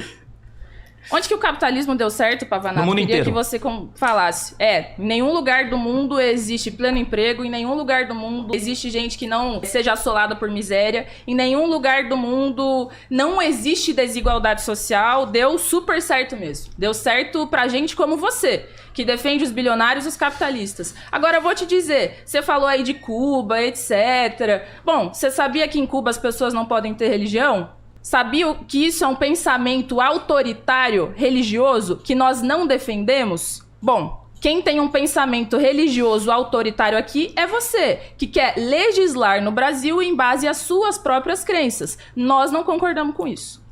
Onde que o capitalismo deu certo, Pavanato? No mundo Queria inteiro. que você falasse. Em nenhum lugar do mundo existe pleno emprego, em nenhum lugar do mundo existe gente que não seja assolada por miséria, em nenhum lugar do mundo não existe desigualdade social. Deu super certo mesmo. Deu certo pra gente como você, que defende os bilionários e os capitalistas. Agora eu vou te dizer, você falou aí de Cuba, etc. Bom, você sabia que em Cuba as pessoas não podem ter religião? Sabia que isso é um pensamento autoritário, religioso, que nós não defendemos? Bom, quem tem um pensamento religioso autoritário aqui é você, que quer legislar no Brasil em base às suas próprias crenças. Nós não concordamos com isso.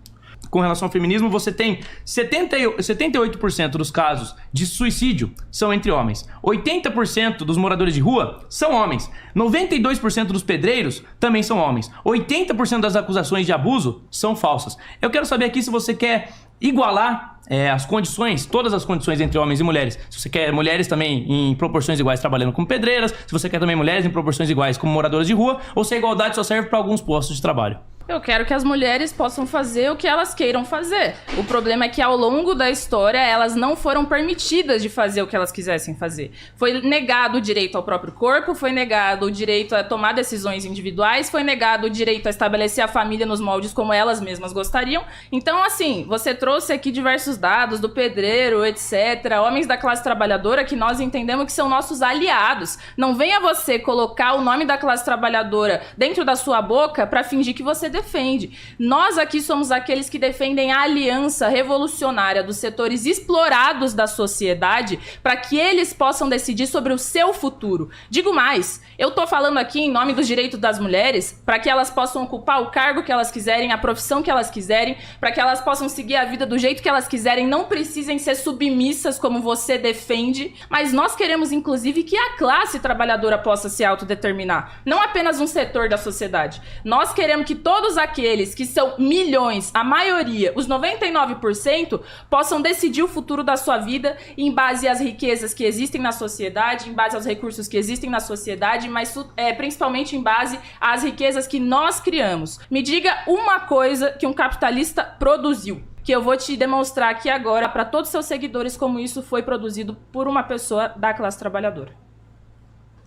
Com relação ao feminismo, você tem 78% dos casos de suicídio são entre homens. 80% dos moradores de rua são homens. 92% dos pedreiros também são homens. 80% das acusações de abuso são falsas. Eu quero saber aqui se você quer igualar as condições, todas as condições entre homens e mulheres. Se você quer mulheres também em proporções iguais trabalhando como pedreiras, se você quer também mulheres em proporções iguais como moradoras de rua, ou se a igualdade só serve para alguns postos de trabalho. Eu quero que as mulheres possam fazer o que elas queiram fazer. O problema é que ao longo da história elas não foram permitidas de fazer o que elas quisessem fazer. Foi negado o direito ao próprio corpo, foi negado o direito a tomar decisões individuais, foi negado o direito a estabelecer a família nos moldes como elas mesmas gostariam. Então, assim, você trouxe aqui diversos dados do pedreiro, etc., homens da classe trabalhadora que nós entendemos que são nossos aliados. Não venha você colocar o nome da classe trabalhadora dentro da sua boca para fingir que você defende. Nós aqui somos aqueles que defendem a aliança revolucionária dos setores explorados da sociedade para que eles possam decidir sobre o seu futuro. Digo mais, eu tô falando aqui em nome dos direitos das mulheres para que elas possam ocupar o cargo que elas quiserem, a profissão que elas quiserem, para que elas possam seguir a vida do jeito que elas quiserem, não precisem ser submissas como você defende, mas nós queremos inclusive que a classe trabalhadora possa se autodeterminar, não apenas um setor da sociedade. Nós queremos que todos aqueles que são milhões, a maioria, os 99%, possam decidir o futuro da sua vida em base às riquezas que existem na sociedade, em base aos recursos que existem na sociedade, mas principalmente em base às riquezas que nós criamos. Me diga uma coisa que um capitalista produziu, que eu vou te demonstrar aqui agora para todos os seus seguidores como isso foi produzido por uma pessoa da classe trabalhadora.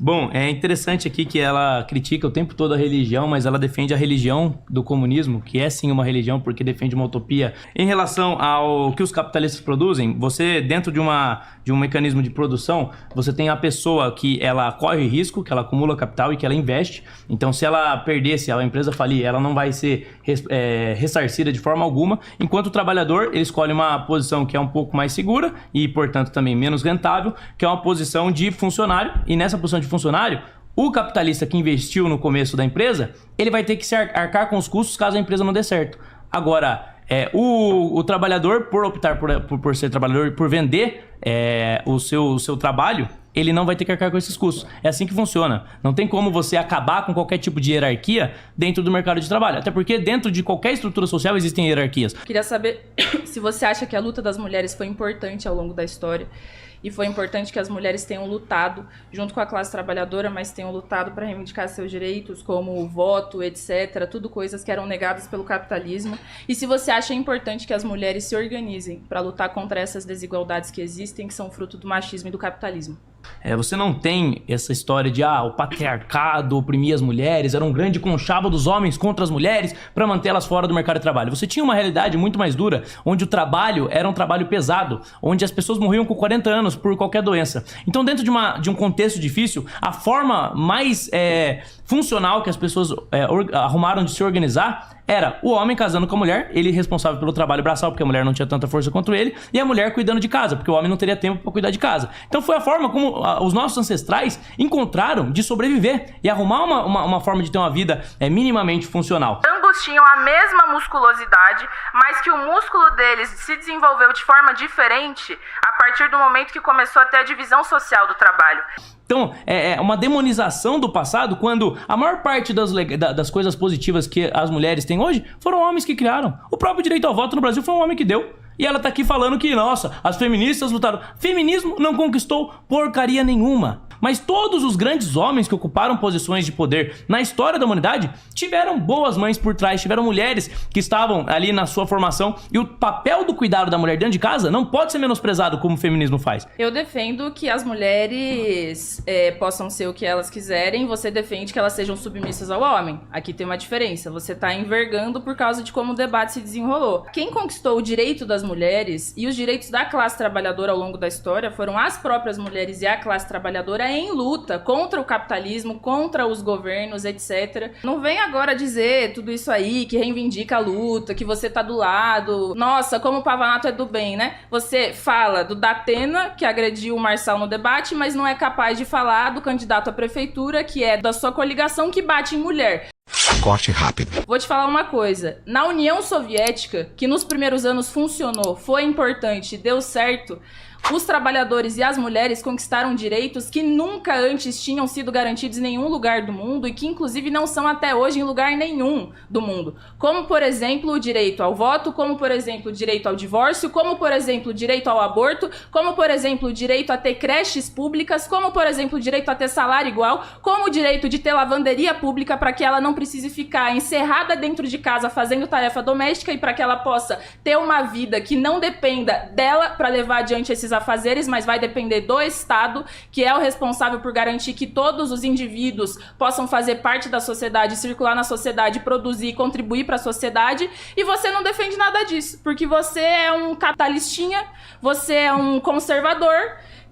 Bom, é interessante aqui que ela critica o tempo todo a religião, mas ela defende a religião do comunismo, que é sim uma religião porque defende uma utopia. Em relação ao que os capitalistas produzem, você, dentro de um mecanismo de produção, você tem a pessoa que ela corre risco, que ela acumula capital e que ela investe. Então, se ela perder, se a empresa falir, ela não vai ser ressarcida de forma alguma, enquanto o trabalhador, ele escolhe uma posição que é um pouco mais segura e, portanto, também menos rentável, que é uma posição de funcionário, e nessa posição de funcionário, o capitalista que investiu no começo da empresa, ele vai ter que se arcar com os custos caso a empresa não dê certo. Agora, o trabalhador, por optar por ser trabalhador e por vender o seu trabalho, ele não vai ter que arcar com esses custos. É assim que funciona. Não tem como você acabar com qualquer tipo de hierarquia dentro do mercado de trabalho. Até porque dentro de qualquer estrutura social existem hierarquias. Queria saber se você acha que a luta das mulheres foi importante ao longo da história. E foi importante que as mulheres tenham lutado junto com a classe trabalhadora, mas tenham lutado para reivindicar seus direitos, como o voto, etc. Tudo coisas que eram negadas pelo capitalismo. E se você acha importante que as mulheres se organizem para lutar contra essas desigualdades que existem, que são fruto do machismo e do capitalismo. Você não tem essa história de o patriarcado oprimia as mulheres, era um grande conchavo dos homens contra as mulheres para mantê-las fora do mercado de trabalho. Você tinha uma realidade muito mais dura, onde o trabalho era um trabalho pesado, onde as pessoas morriam com 40 anos por qualquer doença. Então, dentro de um contexto difícil, a forma mais funcional que as pessoas arrumaram de se organizar era o homem casando com a mulher, ele responsável pelo trabalho braçal, porque a mulher não tinha tanta força quanto ele, e a mulher cuidando de casa, porque o homem não teria tempo para cuidar de casa. Então foi a forma como os nossos ancestrais encontraram de sobreviver e arrumar uma forma de ter uma vida minimamente funcional. Ambos tinham a mesma musculosidade, mas que o músculo deles se desenvolveu de forma diferente a partir do momento que começou a ter a divisão social do trabalho. Então, é uma demonização do passado, quando a maior parte das coisas positivas que as mulheres têm hoje foram homens que criaram. O próprio direito ao voto no Brasil foi um homem que deu. E ela tá aqui falando que, nossa, as feministas lutaram. Feminismo não conquistou porcaria nenhuma. Mas todos os grandes homens que ocuparam posições de poder na história da humanidade tiveram boas mães por trás, tiveram mulheres que estavam ali na sua formação. E o papel do cuidado da mulher dentro de casa não pode ser menosprezado como o feminismo faz. Eu defendo que as mulheres possam ser o que elas quiserem, você defende que elas sejam submissas ao homem. Aqui tem uma diferença, você tá envergando por causa de como o debate se desenrolou. Quem conquistou o direito das mulheres e os direitos da classe trabalhadora ao longo da história foram as próprias mulheres e a classe trabalhadora em luta contra o capitalismo, contra os governos, etc. Não vem agora dizer tudo isso aí, que reivindica a luta, que você tá do lado. Nossa, como o Pavanato é do bem, né? Você fala do Datena, que agrediu o Marçal no debate, mas não é capaz de falar do candidato à prefeitura, que é da sua coligação, que bate em mulher. Corte rápido. Vou te falar uma coisa. Na União Soviética, que nos primeiros anos funcionou, foi importante, deu certo, os trabalhadores e as mulheres conquistaram direitos que nunca antes tinham sido garantidos em nenhum lugar do mundo e que, inclusive, não são até hoje em lugar nenhum do mundo. Como, por exemplo, o direito ao voto, como, por exemplo, o direito ao divórcio, como, por exemplo, o direito ao aborto, como, por exemplo, o direito a ter creches públicas, como, por exemplo, o direito a ter salário igual, como o direito de ter lavanderia pública para que ela não precise ficar encerrada dentro de casa fazendo tarefa doméstica e para que ela possa ter uma vida que não dependa dela para levar adiante esses afazeres, mas vai depender do Estado, que é o responsável por garantir que todos os indivíduos possam fazer parte da sociedade, circular na sociedade, produzir e contribuir para a sociedade, e você não defende nada disso, porque você é um capitalistinha, você é um conservador,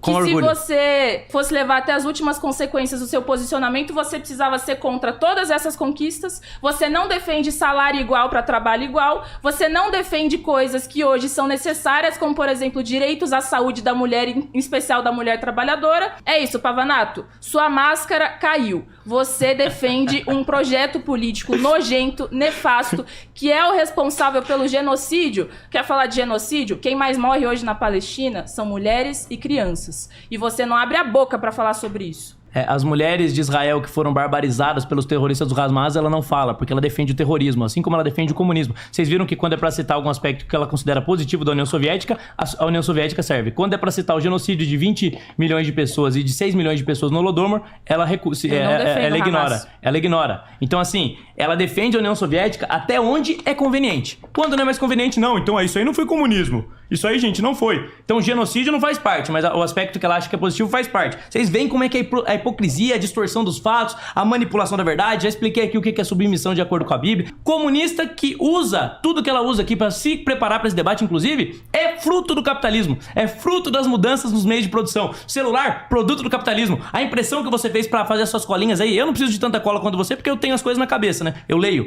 que se você fosse levar até as últimas consequências do seu posicionamento, você precisava ser contra todas essas conquistas, você não defende salário igual para trabalho igual, você não defende coisas que hoje são necessárias, como, por exemplo, direitos à saúde da mulher, em especial da mulher trabalhadora. É isso, Pavanato, sua máscara caiu. Você defende um projeto político nojento, nefasto, que é o responsável pelo genocídio. Quer falar de genocídio? Quem mais morre hoje na Palestina são mulheres e crianças. E você não abre a boca pra falar sobre isso. As mulheres de Israel que foram barbarizadas pelos terroristas do Hamas, ela não fala, porque ela defende o terrorismo, assim como ela defende o comunismo. Vocês viram que quando é pra citar algum aspecto que ela considera positivo da União Soviética, a União Soviética serve. Quando é pra citar o genocídio de 20 milhões de pessoas e de 6 milhões de pessoas no Holodomor, ela ignora. Ela ignora. Então, assim, ela defende a União Soviética até onde é conveniente. Quando não é mais conveniente, não. Então, isso aí não foi comunismo. Isso aí, gente, não foi. Então, o genocídio não faz parte, mas o aspecto que ela acha que é positivo faz parte. Vocês veem como é que a hipocrisia, a distorção dos fatos, a manipulação da verdade. Já expliquei aqui o que é submissão de acordo com a Bíblia. Comunista que usa tudo que ela usa aqui para se preparar para esse debate, inclusive, é fruto do capitalismo. É fruto das mudanças nos meios de produção. Celular, produto do capitalismo. A impressão que você fez para fazer as suas colinhas aí, eu não preciso de tanta cola quanto você, porque eu tenho as coisas na cabeça, né? Eu leio.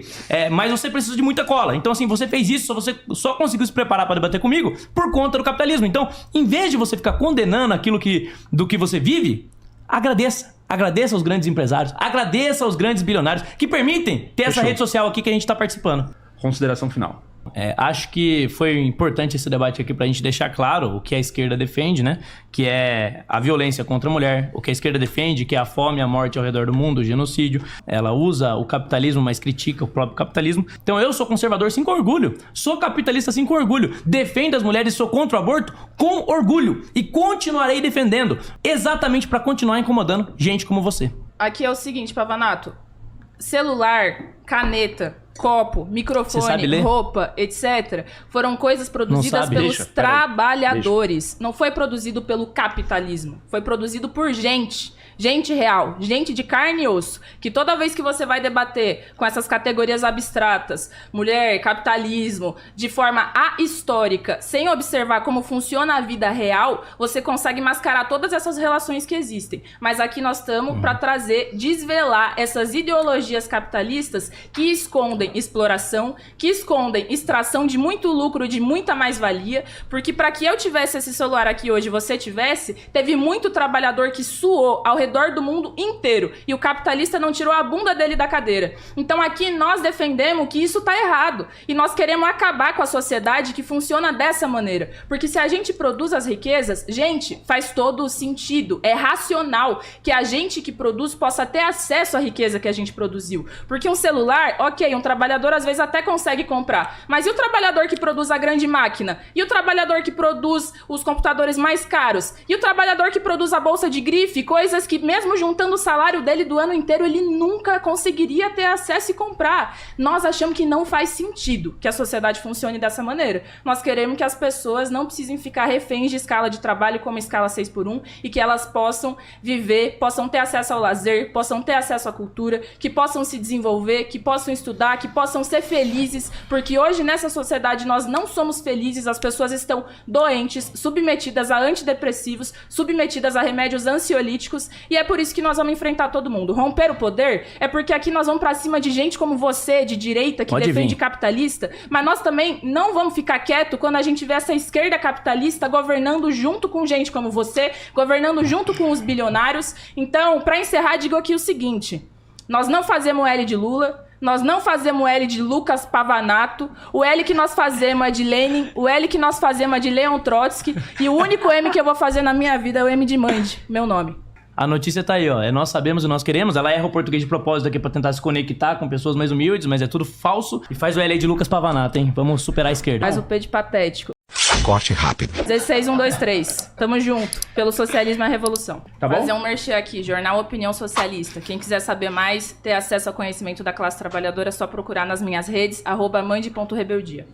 Mas você precisa de muita cola. Então, assim, você fez isso, você só conseguiu se preparar para debater comigo por conta do capitalismo. Então, em vez de você ficar condenando aquilo do que você vive, agradeça. Agradeça aos grandes empresários, agradeça aos grandes bilionários que permitem ter essa rede social aqui que a gente está participando. Consideração final. Acho que foi importante esse debate aqui pra gente deixar claro o que a esquerda defende, né? Que é a violência contra a mulher, o que a esquerda defende, que é a fome e a morte ao redor do mundo, o genocídio. Ela usa o capitalismo, mas critica o próprio capitalismo. Então eu sou conservador sim com orgulho, sou capitalista sim com orgulho, defendo as mulheres, sou contra o aborto com orgulho e continuarei defendendo, exatamente pra continuar incomodando gente como você. Aqui é o seguinte, Pavanato, celular, caneta, copo, Você microfone, sabe ler? roupa, etc., foram coisas produzidas sabe? pelos Deixa, peraí. trabalhadores. Não foi produzido pelo capitalismo. Foi produzido por gente. Gente real, gente de carne e osso, que toda vez que você vai debater com essas categorias abstratas, mulher, capitalismo, de forma ahistórica, sem observar como funciona a vida real, você consegue mascarar todas essas relações que existem. Mas aqui nós estamos para trazer, desvelar essas ideologias capitalistas que escondem exploração, que escondem extração de muito lucro, de muita mais-valia, porque para que eu tivesse esse celular aqui hoje e você tivesse, teve muito trabalhador que suou ao redor do mundo inteiro. E o capitalista não tirou a bunda dele da cadeira. Então aqui nós defendemos que isso tá errado. E nós queremos acabar com a sociedade que funciona dessa maneira. Porque se a gente produz as riquezas, gente, faz todo sentido. É racional que a gente que produz possa ter acesso à riqueza que a gente produziu. Porque um celular, ok, um trabalhador às vezes até consegue comprar. Mas e o trabalhador que produz a grande máquina? E o trabalhador que produz os computadores mais caros? E o trabalhador que produz a bolsa de grife? Coisas que mesmo juntando o salário dele do ano inteiro, ele nunca conseguiria ter acesso e comprar. Nós achamos que não faz sentido que a sociedade funcione dessa maneira. Nós queremos que as pessoas não precisem ficar reféns de escala de trabalho como escala 6x1 e que elas possam viver, possam ter acesso ao lazer, possam ter acesso à cultura, que possam se desenvolver, que possam estudar, que possam ser felizes, porque hoje nessa sociedade nós não somos felizes, as pessoas estão doentes, submetidas a antidepressivos, submetidas a remédios ansiolíticos. E é por isso que nós vamos enfrentar todo mundo. Romper o poder é porque aqui nós vamos pra cima de gente como você, de direita, que Pode defende vir. capitalista. Mas nós também não vamos ficar quieto quando a gente vê essa esquerda capitalista governando junto com gente como você, governando junto com os bilionários. Então, pra encerrar, digo aqui o seguinte. Nós não fazemos L de Lula, nós não fazemos o L de Lucas Pavanato, o L que nós fazemos é de Lenin, o L que nós fazemos é de Leon Trotsky, e o único M que eu vou fazer na minha vida é o M de Mandy, meu nome. A notícia tá aí, ó. É nós sabemos e nós queremos. Ela erra o português de propósito aqui pra tentar se conectar com pessoas mais humildes, mas é tudo falso. E faz o L aí de Lucas Pavanato, hein? Vamos superar a esquerda. Faz o P de patético. Corte rápido. 16123. Tamo junto. Pelo socialismo e a revolução. Tá bom? Fazer um merchan aqui. Jornal Opinião Socialista. Quem quiser saber mais, ter acesso ao conhecimento da classe trabalhadora, é só procurar nas minhas redes, @mande.rebeldia.